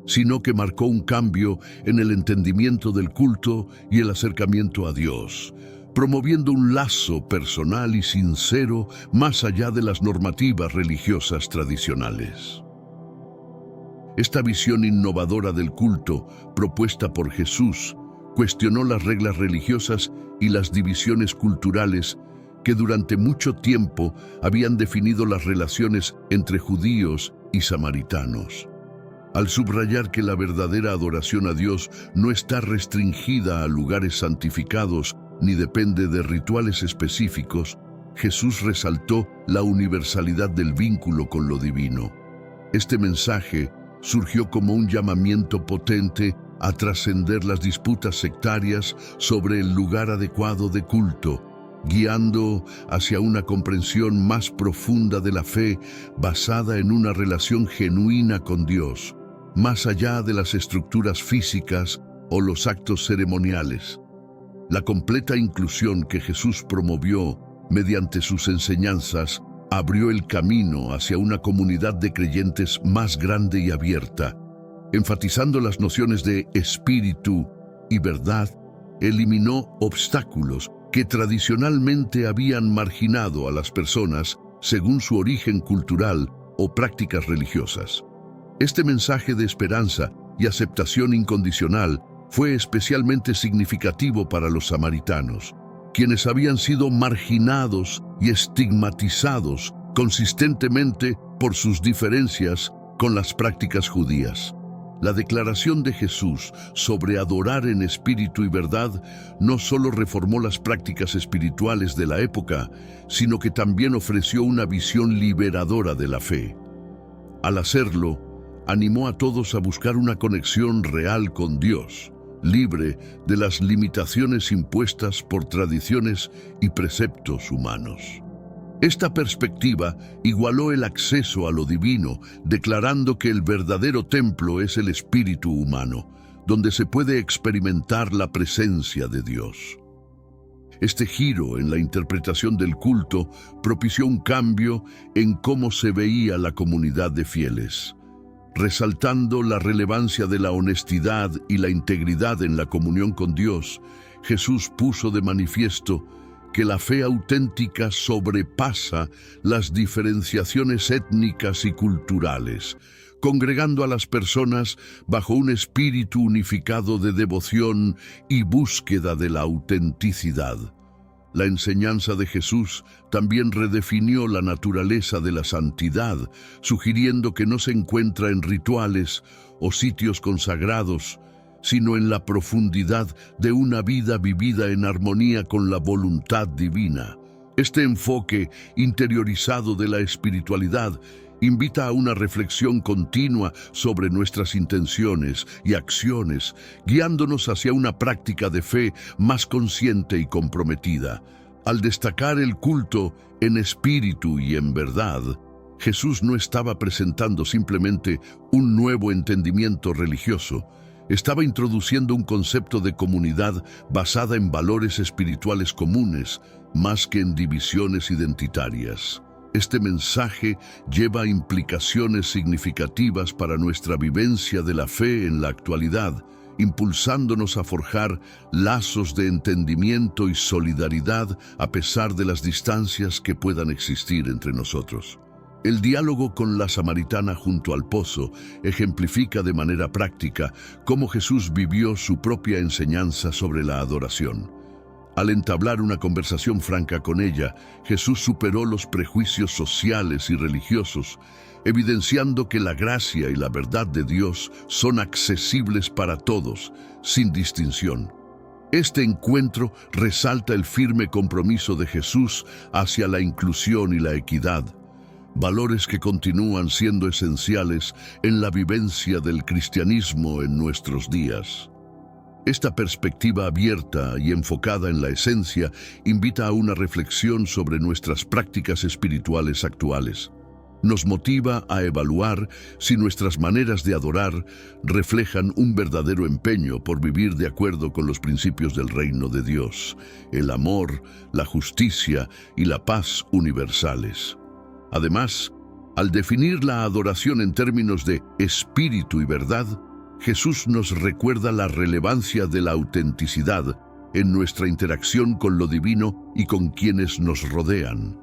sino que marcó un cambio en el entendimiento del culto y el acercamiento a Dios, promoviendo un lazo personal y sincero más allá de las normativas religiosas tradicionales. Esta visión innovadora del culto, propuesta por Jesús, cuestionó las reglas religiosas y las divisiones culturales que durante mucho tiempo habían definido las relaciones entre judíos y samaritanos. Al subrayar que la verdadera adoración a Dios no está restringida a lugares santificados ni depende de rituales específicos, Jesús resaltó la universalidad del vínculo con lo divino. Este mensaje surgió como un llamamiento potente a trascender las disputas sectarias sobre el lugar adecuado de culto, guiando hacia una comprensión más profunda de la fe basada en una relación genuina con Dios, más allá de las estructuras físicas o los actos ceremoniales. La completa inclusión que Jesús promovió mediante sus enseñanzas abrió el camino hacia una comunidad de creyentes más grande y abierta. Enfatizando las nociones de espíritu y verdad, eliminó obstáculos que tradicionalmente habían marginado a las personas según su origen cultural o prácticas religiosas. Este mensaje de esperanza y aceptación incondicional fue especialmente significativo para los samaritanos, quienes habían sido marginados y estigmatizados consistentemente por sus diferencias con las prácticas judías. La declaración de Jesús sobre adorar en espíritu y verdad no solo reformó las prácticas espirituales de la época, sino que también ofreció una visión liberadora de la fe. Al hacerlo, animó a todos a buscar una conexión real con Dios, libre de las limitaciones impuestas por tradiciones y preceptos humanos. Esta perspectiva igualó el acceso a lo divino, declarando que el verdadero templo es el espíritu humano, donde se puede experimentar la presencia de Dios. Este giro en la interpretación del culto propició un cambio en cómo se veía la comunidad de fieles, resaltando la relevancia de la honestidad y la integridad en la comunión con Dios. Jesús puso de manifiesto que la fe auténtica sobrepasa las diferenciaciones étnicas y culturales, congregando a las personas bajo un espíritu unificado de devoción y búsqueda de la autenticidad. La enseñanza de Jesús también redefinió la naturaleza de la santidad, sugiriendo que no se encuentra en rituales o sitios consagrados, sino en la profundidad de una vida vivida en armonía con la voluntad divina. Este enfoque interiorizado de la espiritualidad invita a una reflexión continua sobre nuestras intenciones y acciones, guiándonos hacia una práctica de fe más consciente y comprometida. Al destacar el culto en espíritu y en verdad, Jesús no estaba presentando simplemente un nuevo entendimiento religioso, estaba introduciendo un concepto de comunidad basada en valores espirituales comunes, más que en divisiones identitarias. Este mensaje lleva implicaciones significativas para nuestra vivencia de la fe en la actualidad, impulsándonos a forjar lazos de entendimiento y solidaridad a pesar de las distancias que puedan existir entre nosotros. El diálogo con la samaritana junto al pozo ejemplifica de manera práctica cómo Jesús vivió su propia enseñanza sobre la adoración. Al entablar una conversación franca con ella, Jesús superó los prejuicios sociales y religiosos, evidenciando que la gracia y la verdad de Dios son accesibles para todos, sin distinción. Este encuentro resalta el firme compromiso de Jesús hacia la inclusión y la equidad, valores que continúan siendo esenciales en la vivencia del cristianismo en nuestros días. Esta perspectiva abierta y enfocada en la esencia invita a una reflexión sobre nuestras prácticas espirituales actuales. Nos motiva a evaluar si nuestras maneras de adorar reflejan un verdadero empeño por vivir de acuerdo con los principios del reino de Dios, el amor, la justicia y la paz universales. Además, al definir la adoración en términos de espíritu y verdad, Jesús nos recuerda la relevancia de la autenticidad en nuestra interacción con lo divino y con quienes nos rodean.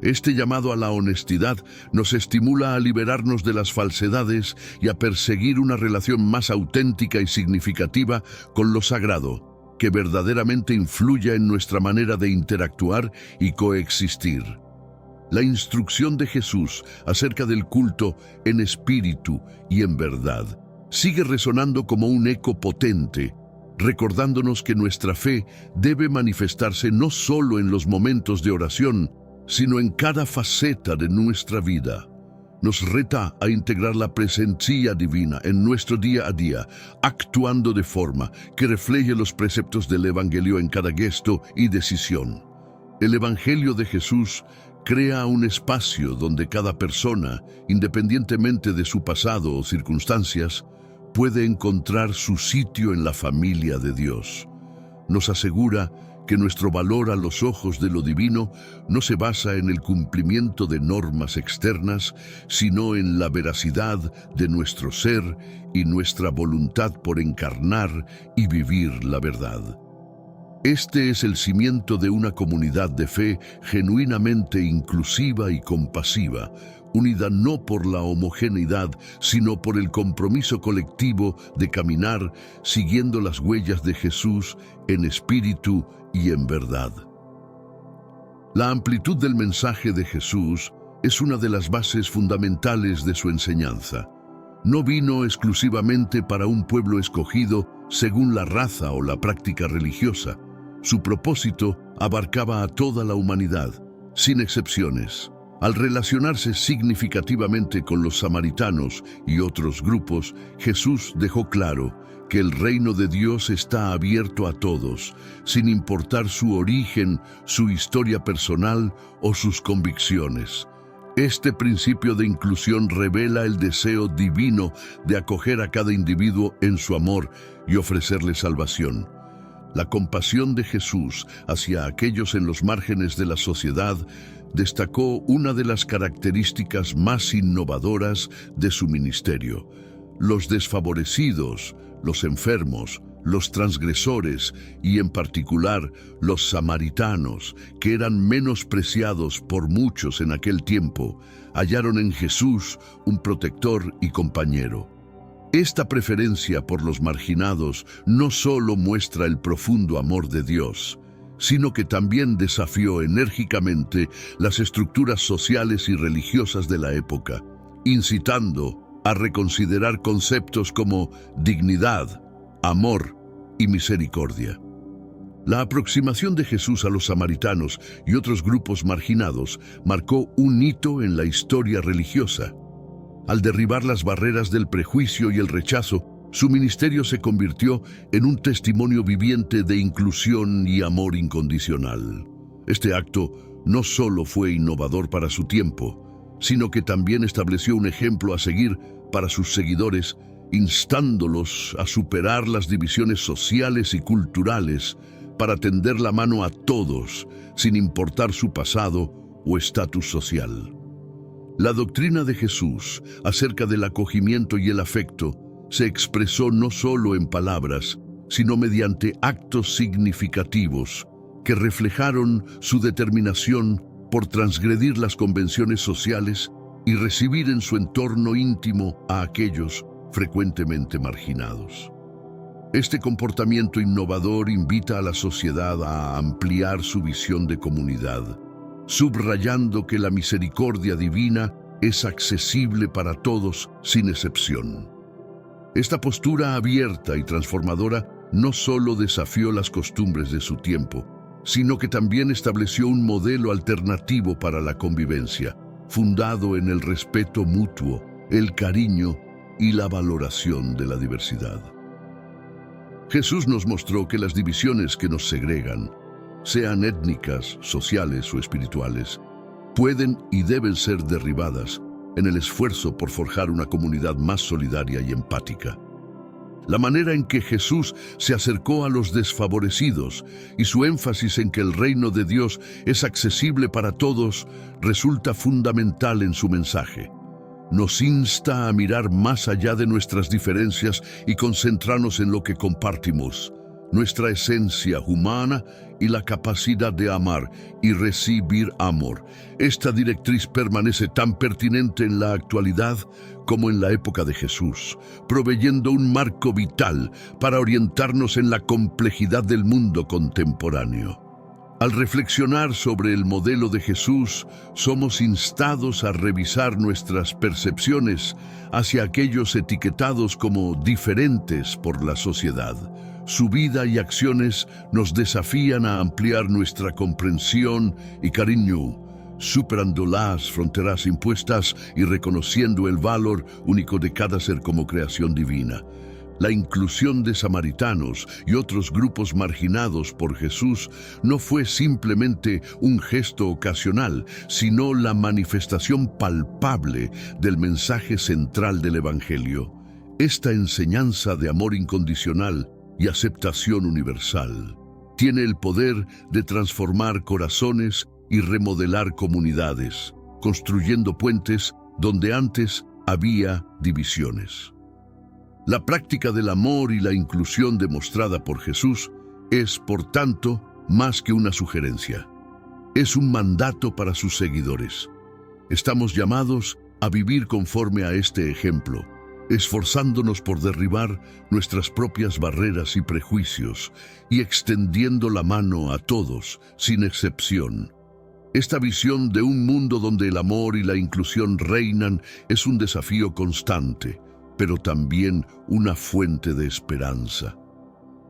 Este llamado a la honestidad nos estimula a liberarnos de las falsedades y a perseguir una relación más auténtica y significativa con lo sagrado, que verdaderamente influya en nuestra manera de interactuar y coexistir. La instrucción de Jesús acerca del culto en espíritu y en verdad sigue resonando como un eco potente, recordándonos que nuestra fe debe manifestarse no solo en los momentos de oración, sino en cada faceta de nuestra vida. Nos reta a integrar la presencia divina en nuestro día a día, actuando de forma que refleje los preceptos del Evangelio en cada gesto y decisión. El Evangelio de Jesús crea un espacio donde cada persona, independientemente de su pasado o circunstancias, puede encontrar su sitio en la familia de Dios. Nos asegura que nuestro valor a los ojos de lo divino no se basa en el cumplimiento de normas externas, sino en la veracidad de nuestro ser y nuestra voluntad por encarnar y vivir la verdad. Este es el cimiento de una comunidad de fe genuinamente inclusiva y compasiva, unida no por la homogeneidad, sino por el compromiso colectivo de caminar siguiendo las huellas de Jesús en espíritu y en verdad. La amplitud del mensaje de Jesús es una de las bases fundamentales de su enseñanza. No vino exclusivamente para un pueblo escogido según la raza o la práctica religiosa. Su propósito abarcaba a toda la humanidad, sin excepciones. Al relacionarse significativamente con los samaritanos y otros grupos, Jesús dejó claro que el reino de Dios está abierto a todos, sin importar su origen, su historia personal o sus convicciones. Este principio de inclusión revela el deseo divino de acoger a cada individuo en su amor y ofrecerle salvación. La compasión de Jesús hacia aquellos en los márgenes de la sociedad destacó una de las características más innovadoras de su ministerio. Los desfavorecidos, los enfermos, los transgresores y en particular los samaritanos, que eran menospreciados por muchos en aquel tiempo, hallaron en Jesús un protector y compañero. Esta preferencia por los marginados no solo muestra el profundo amor de Dios, sino que también desafió enérgicamente las estructuras sociales y religiosas de la época, incitando a reconsiderar conceptos como dignidad, amor y misericordia. La aproximación de Jesús a los samaritanos y otros grupos marginados marcó un hito en la historia religiosa. Al derribar las barreras del prejuicio y el rechazo, su ministerio se convirtió en un testimonio viviente de inclusión y amor incondicional. Este acto no solo fue innovador para su tiempo, sino que también estableció un ejemplo a seguir para sus seguidores, instándolos a superar las divisiones sociales y culturales para tender la mano a todos, sin importar su pasado o estatus social. La doctrina de Jesús acerca del acogimiento y el afecto se expresó no solo en palabras, sino mediante actos significativos que reflejaron su determinación por transgredir las convenciones sociales y recibir en su entorno íntimo a aquellos frecuentemente marginados. Este comportamiento innovador invita a la sociedad a ampliar su visión de comunidad, subrayando que la misericordia divina es accesible para todos sin excepción. Esta postura abierta y transformadora no solo desafió las costumbres de su tiempo, sino que también estableció un modelo alternativo para la convivencia, fundado en el respeto mutuo, el cariño y la valoración de la diversidad. Jesús nos mostró que las divisiones que nos segregan, sean étnicas, sociales o espirituales, pueden y deben ser derribadas en el esfuerzo por forjar una comunidad más solidaria y empática. La manera en que Jesús se acercó a los desfavorecidos y su énfasis en que el reino de Dios es accesible para todos resulta fundamental en su mensaje. Nos insta a mirar más allá de nuestras diferencias y concentrarnos en lo que compartimos, nuestra esencia humana y la capacidad de amar y recibir amor. Esta directriz permanece tan pertinente en la actualidad como en la época de Jesús, proveyendo un marco vital para orientarnos en la complejidad del mundo contemporáneo. Al reflexionar sobre el modelo de Jesús, somos instados a revisar nuestras percepciones hacia aquellos etiquetados como diferentes por la sociedad. Su vida y acciones nos desafían a ampliar nuestra comprensión y cariño, superando las fronteras impuestas y reconociendo el valor único de cada ser como creación divina. La inclusión de samaritanos y otros grupos marginados por Jesús no fue simplemente un gesto ocasional, sino la manifestación palpable del mensaje central del Evangelio. Esta enseñanza de amor incondicional y aceptación universal tiene el poder de transformar corazones y remodelar comunidades, construyendo puentes donde antes había divisiones. La práctica del amor y la inclusión demostrada por Jesús es, por tanto, más que una sugerencia. Es un mandato para sus seguidores. Estamos llamados a vivir conforme a este ejemplo, esforzándonos por derribar nuestras propias barreras y prejuicios y extendiendo la mano a todos, sin excepción. Esta visión de un mundo donde el amor y la inclusión reinan es un desafío constante, pero también una fuente de esperanza.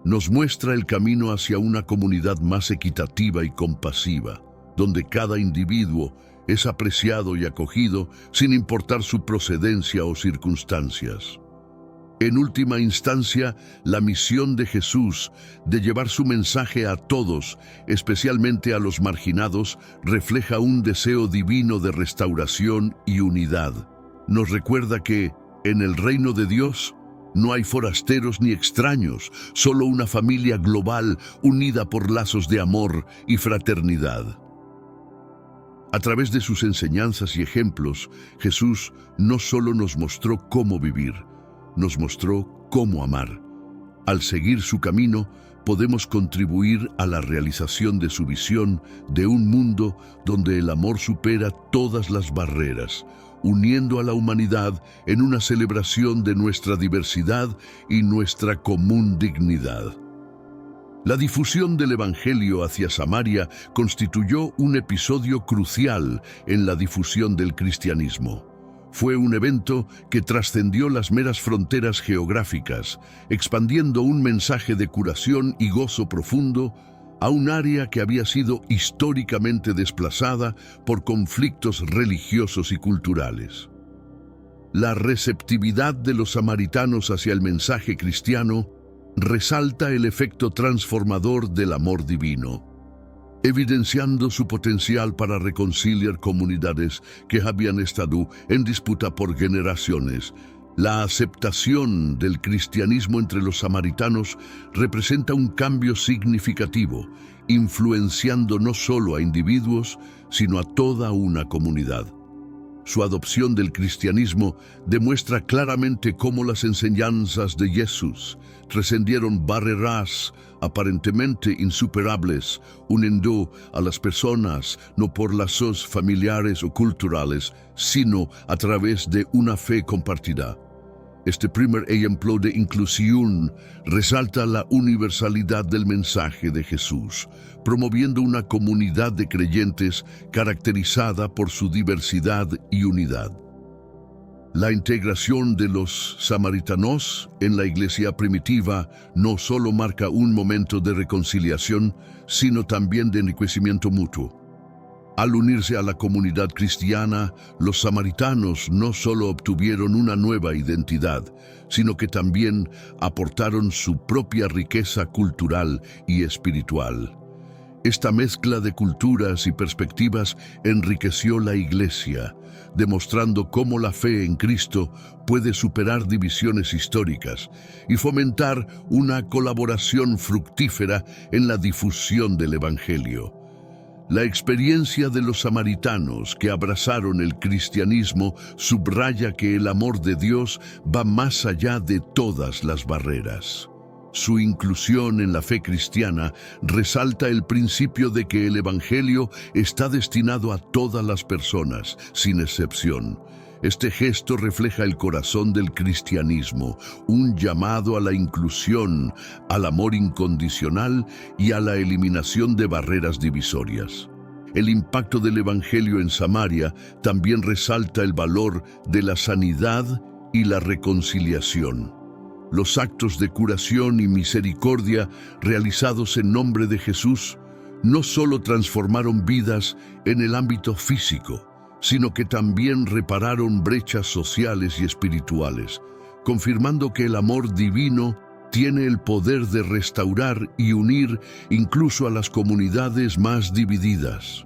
Nos muestra el camino hacia una comunidad más equitativa y compasiva, donde cada individuo es apreciado y acogido sin importar su procedencia o circunstancias. En última instancia, la misión de Jesús de llevar su mensaje a todos, especialmente a los marginados, refleja un deseo divino de restauración y unidad. Nos recuerda que, en el reino de Dios, no hay forasteros ni extraños, solo una familia global unida por lazos de amor y fraternidad. A través de sus enseñanzas y ejemplos, Jesús no solo nos mostró cómo vivir, nos mostró cómo amar. Al seguir su camino, podemos contribuir a la realización de su visión de un mundo donde el amor supera todas las barreras, uniendo a la humanidad en una celebración de nuestra diversidad y nuestra común dignidad. La difusión del Evangelio hacia Samaria constituyó un episodio crucial en la difusión del cristianismo. Fue un evento que trascendió las meras fronteras geográficas, expandiendo un mensaje de curación y gozo profundo a un área que había sido históricamente desplazada por conflictos religiosos y culturales. La receptividad de los samaritanos hacia el mensaje cristiano resalta el efecto transformador del amor divino, evidenciando su potencial para reconciliar comunidades que habían estado en disputa por generaciones. La aceptación del cristianismo entre los samaritanos representa un cambio significativo, influenciando no solo a individuos, sino a toda una comunidad. Su adopción del cristianismo demuestra claramente cómo las enseñanzas de Jesús trascendieron barreras aparentemente insuperables, uniendo a las personas no por lazos familiares o culturales, sino a través de una fe compartida. Este primer ejemplo de inclusión resalta la universalidad del mensaje de Jesús, promoviendo una comunidad de creyentes caracterizada por su diversidad y unidad. La integración de los samaritanos en la iglesia primitiva no solo marca un momento de reconciliación, sino también de enriquecimiento mutuo. Al unirse a la comunidad cristiana, los samaritanos no solo obtuvieron una nueva identidad, sino que también aportaron su propia riqueza cultural y espiritual. Esta mezcla de culturas y perspectivas enriqueció la Iglesia, demostrando cómo la fe en Cristo puede superar divisiones históricas y fomentar una colaboración fructífera en la difusión del Evangelio. La experiencia de los samaritanos que abrazaron el cristianismo subraya que el amor de Dios va más allá de todas las barreras. Su inclusión en la fe cristiana resalta el principio de que el Evangelio está destinado a todas las personas, sin excepción. Este gesto refleja el corazón del cristianismo, un llamado a la inclusión, al amor incondicional y a la eliminación de barreras divisorias. El impacto del Evangelio en Samaria también resalta el valor de la sanidad y la reconciliación. Los actos de curación y misericordia realizados en nombre de Jesús no solo transformaron vidas en el ámbito físico, sino que también repararon brechas sociales y espirituales, confirmando que el amor divino tiene el poder de restaurar y unir incluso a las comunidades más divididas.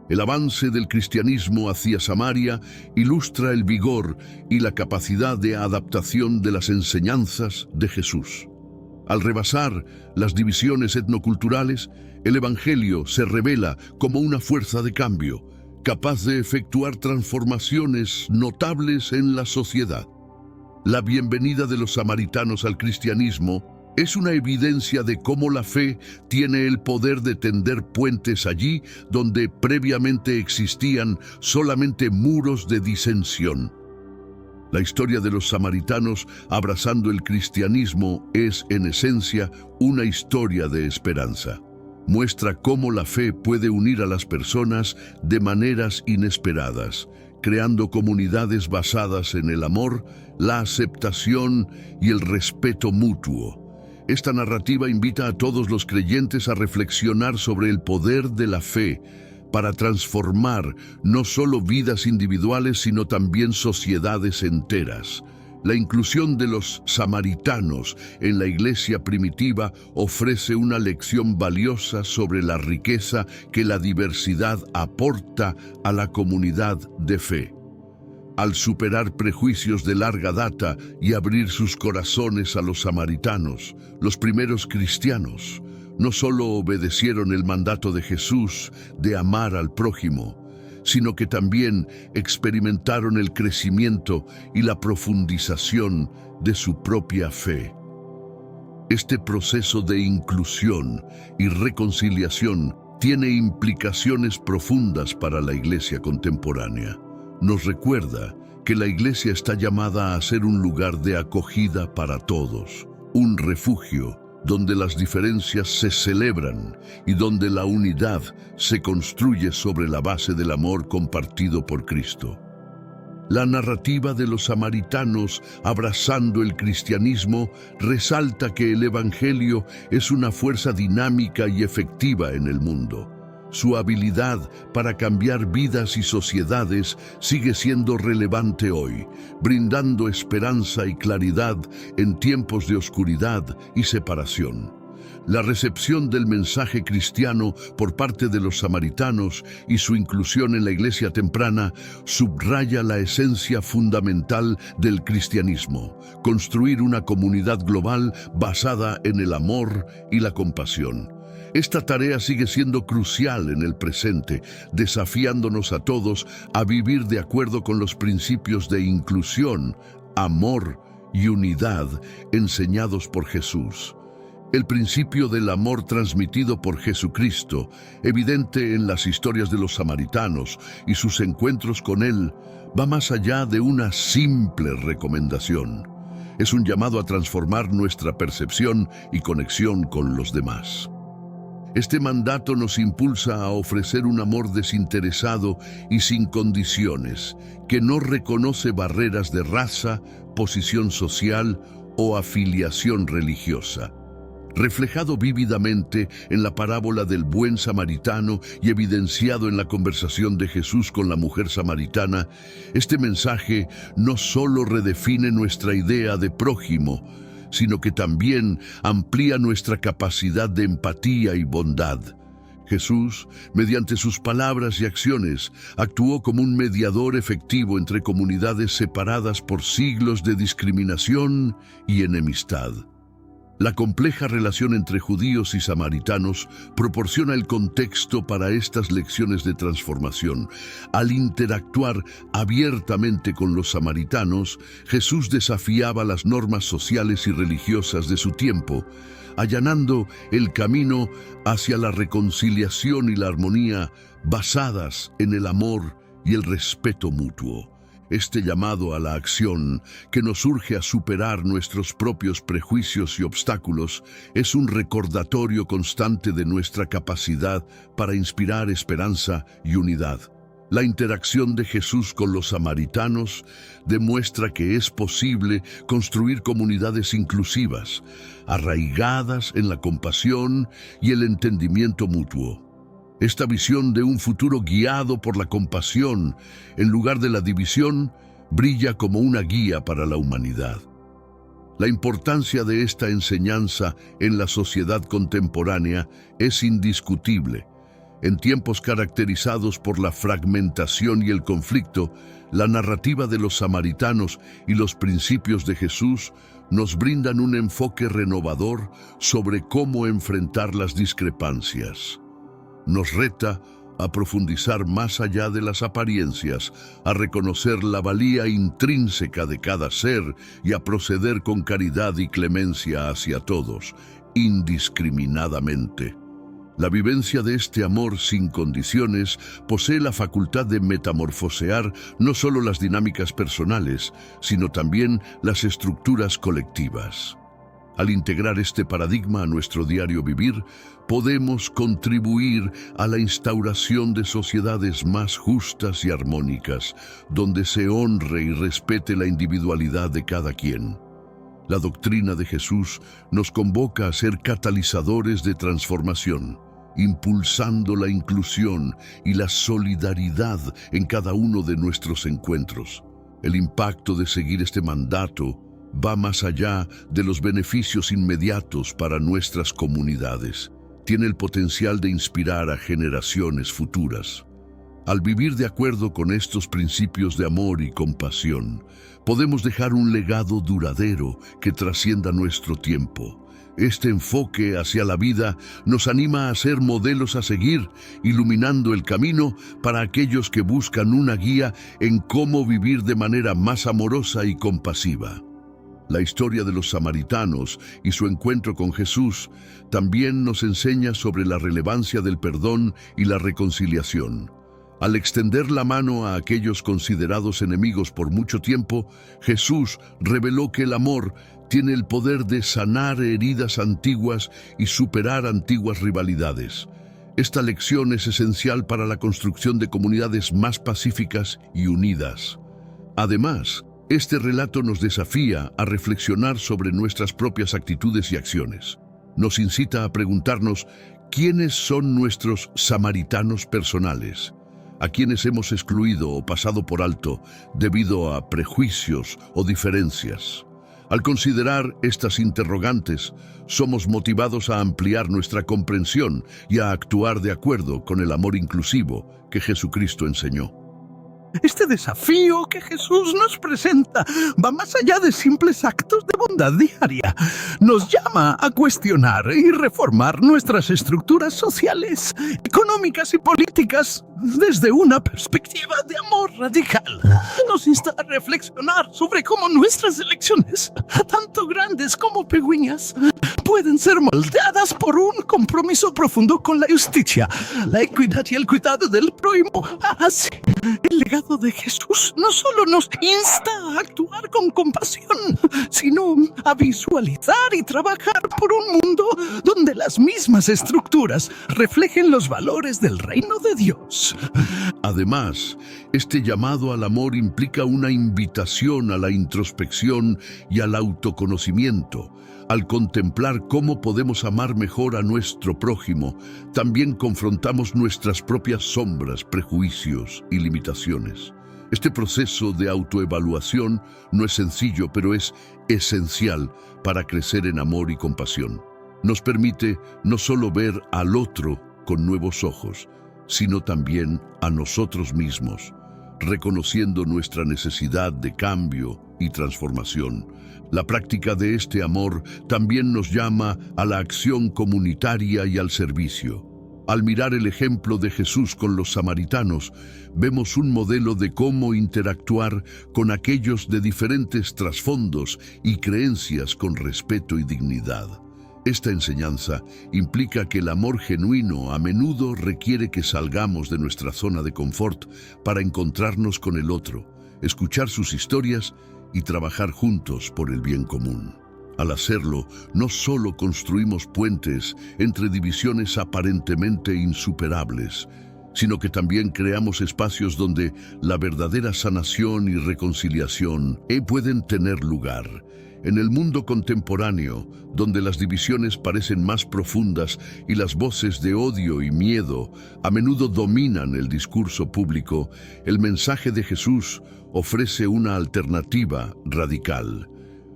El avance del cristianismo hacia Samaria ilustra el vigor y la capacidad de adaptación de las enseñanzas de Jesús. Al rebasar las divisiones etnoculturales, el Evangelio se revela como una fuerza de cambio, capaz de efectuar transformaciones notables en la sociedad. La bienvenida de los samaritanos al cristianismo es una evidencia de cómo la fe tiene el poder de tender puentes allí donde previamente existían solamente muros de disensión. La historia de los samaritanos abrazando el cristianismo es, en esencia, una historia de esperanza. Muestra cómo la fe puede unir a las personas de maneras inesperadas, creando comunidades basadas en el amor, la aceptación y el respeto mutuo. Esta narrativa invita a todos los creyentes a reflexionar sobre el poder de la fe para transformar no solo vidas individuales, sino también sociedades enteras. La inclusión de los samaritanos en la iglesia primitiva ofrece una lección valiosa sobre la riqueza que la diversidad aporta a la comunidad de fe. Al superar prejuicios de larga data y abrir sus corazones a los samaritanos, los primeros cristianos no solo obedecieron el mandato de Jesús de amar al prójimo, sino que también experimentaron el crecimiento y la profundización de su propia fe. Este proceso de inclusión y reconciliación tiene implicaciones profundas para la iglesia contemporánea. Nos recuerda que la iglesia está llamada a ser un lugar de acogida para todos, un refugio donde las diferencias se celebran y donde la unidad se construye sobre la base del amor compartido por Cristo. La narrativa de los samaritanos abrazando el cristianismo resalta que el Evangelio es una fuerza dinámica y efectiva en el mundo. Su habilidad para cambiar vidas y sociedades sigue siendo relevante hoy, brindando esperanza y claridad en tiempos de oscuridad y separación. La recepción del mensaje cristiano por parte de los samaritanos y su inclusión en la iglesia temprana subraya la esencia fundamental del cristianismo: construir una comunidad global basada en el amor y la compasión. Esta tarea sigue siendo crucial en el presente, desafiándonos a todos a vivir de acuerdo con los principios de inclusión, amor y unidad enseñados por Jesús. El principio del amor transmitido por Jesucristo, evidente en las historias de los samaritanos y sus encuentros con Él, va más allá de una simple recomendación. Es un llamado a transformar nuestra percepción y conexión con los demás. Este mandato nos impulsa a ofrecer un amor desinteresado y sin condiciones, que no reconoce barreras de raza, posición social o afiliación religiosa. Reflejado vívidamente en la parábola del buen samaritano y evidenciado en la conversación de Jesús con la mujer samaritana, este mensaje no solo redefine nuestra idea de prójimo, sino que también amplía nuestra capacidad de empatía y bondad. Jesús, mediante sus palabras y acciones, actuó como un mediador efectivo entre comunidades separadas por siglos de discriminación y enemistad. La compleja relación entre judíos y samaritanos proporciona el contexto para estas lecciones de transformación. Al interactuar abiertamente con los samaritanos, Jesús desafiaba las normas sociales y religiosas de su tiempo, allanando el camino hacia la reconciliación y la armonía basadas en el amor y el respeto mutuo. Este llamado a la acción, que nos urge a superar nuestros propios prejuicios y obstáculos, es un recordatorio constante de nuestra capacidad para inspirar esperanza y unidad. La interacción de Jesús con los samaritanos demuestra que es posible construir comunidades inclusivas, arraigadas en la compasión y el entendimiento mutuo. Esta visión de un futuro guiado por la compasión, en lugar de la división, brilla como una guía para la humanidad. La importancia de esta enseñanza en la sociedad contemporánea es indiscutible. En tiempos caracterizados por la fragmentación y el conflicto, la narrativa de los samaritanos y los principios de Jesús nos brindan un enfoque renovador sobre cómo enfrentar las discrepancias. Nos reta a profundizar más allá de las apariencias, a reconocer la valía intrínseca de cada ser y a proceder con caridad y clemencia hacia todos, indiscriminadamente. La vivencia de este amor sin condiciones posee la facultad de metamorfosear no solo las dinámicas personales, sino también las estructuras colectivas. Al integrar este paradigma a nuestro diario vivir, podemos contribuir a la instauración de sociedades más justas y armónicas, donde se honre y respete la individualidad de cada quien. La doctrina de Jesús nos convoca a ser catalizadores de transformación, impulsando la inclusión y la solidaridad en cada uno de nuestros encuentros. El impacto de seguir este mandato va más allá de los beneficios inmediatos para nuestras comunidades. Tiene el potencial de inspirar a generaciones futuras. Al vivir de acuerdo con estos principios de amor y compasión, podemos dejar un legado duradero que trascienda nuestro tiempo. Este enfoque hacia la vida nos anima a ser modelos a seguir, iluminando el camino para aquellos que buscan una guía en cómo vivir de manera más amorosa y compasiva. La historia de los samaritanos y su encuentro con Jesús también nos enseña sobre la relevancia del perdón y la reconciliación. Al extender la mano a aquellos considerados enemigos por mucho tiempo, Jesús reveló que el amor tiene el poder de sanar heridas antiguas y superar antiguas rivalidades. Esta lección es esencial para la construcción de comunidades más pacíficas y unidas. Además, este relato nos desafía a reflexionar sobre nuestras propias actitudes y acciones. Nos incita a preguntarnos quiénes son nuestros samaritanos personales, a quienes hemos excluido o pasado por alto debido a prejuicios o diferencias. Al considerar estas interrogantes, somos motivados a ampliar nuestra comprensión y a actuar de acuerdo con el amor inclusivo que Jesucristo enseñó. Este desafío que Jesús nos presenta va más allá de simples actos de bondad diaria. Nos llama a cuestionar y reformar nuestras estructuras sociales, económicas y políticas desde una perspectiva de amor radical. Nos insta a reflexionar sobre cómo nuestras elecciones, tanto grandes como pequeñas, pueden ser moldeadas por un compromiso profundo con la justicia, la equidad y el cuidado del prójimo. Así, el legado de Jesús no solo nos insta a actuar con compasión, sino a visualizar y trabajar por un mundo donde las mismas estructuras reflejen los valores del reino de Dios. Además, este llamado al amor implica una invitación a la introspección y al autoconocimiento. Al contemplar cómo podemos amar mejor a nuestro prójimo, también confrontamos nuestras propias sombras, prejuicios y limitaciones. Este proceso de autoevaluación no es sencillo, pero es esencial para crecer en amor y compasión. Nos permite no solo ver al otro con nuevos ojos, sino también a nosotros mismos, reconociendo nuestra necesidad de cambio y transformación. La práctica de este amor también nos llama a la acción comunitaria y al servicio. Al mirar el ejemplo de Jesús con los samaritanos, vemos un modelo de cómo interactuar con aquellos de diferentes trasfondos y creencias con respeto y dignidad. Esta enseñanza implica que el amor genuino a menudo requiere que salgamos de nuestra zona de confort para encontrarnos con el otro, escuchar sus historias y trabajar juntos por el bien común. Al hacerlo, no solo construimos puentes entre divisiones aparentemente insuperables, sino que también creamos espacios donde la verdadera sanación y reconciliación pueden tener lugar. En el mundo contemporáneo, donde las divisiones parecen más profundas y las voces de odio y miedo a menudo dominan el discurso público, el mensaje de Jesús ofrece una alternativa radical.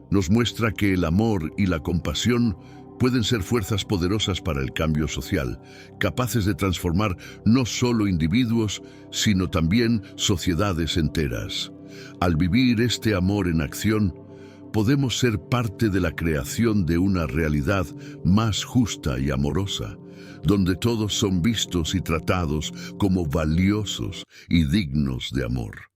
Nos muestra que el amor y la compasión pueden ser fuerzas poderosas para el cambio social, capaces de transformar no solo individuos, sino también sociedades enteras. Al vivir este amor en acción, podemos ser parte de la creación de una realidad más justa y amorosa, donde todos son vistos y tratados como valiosos y dignos de amor.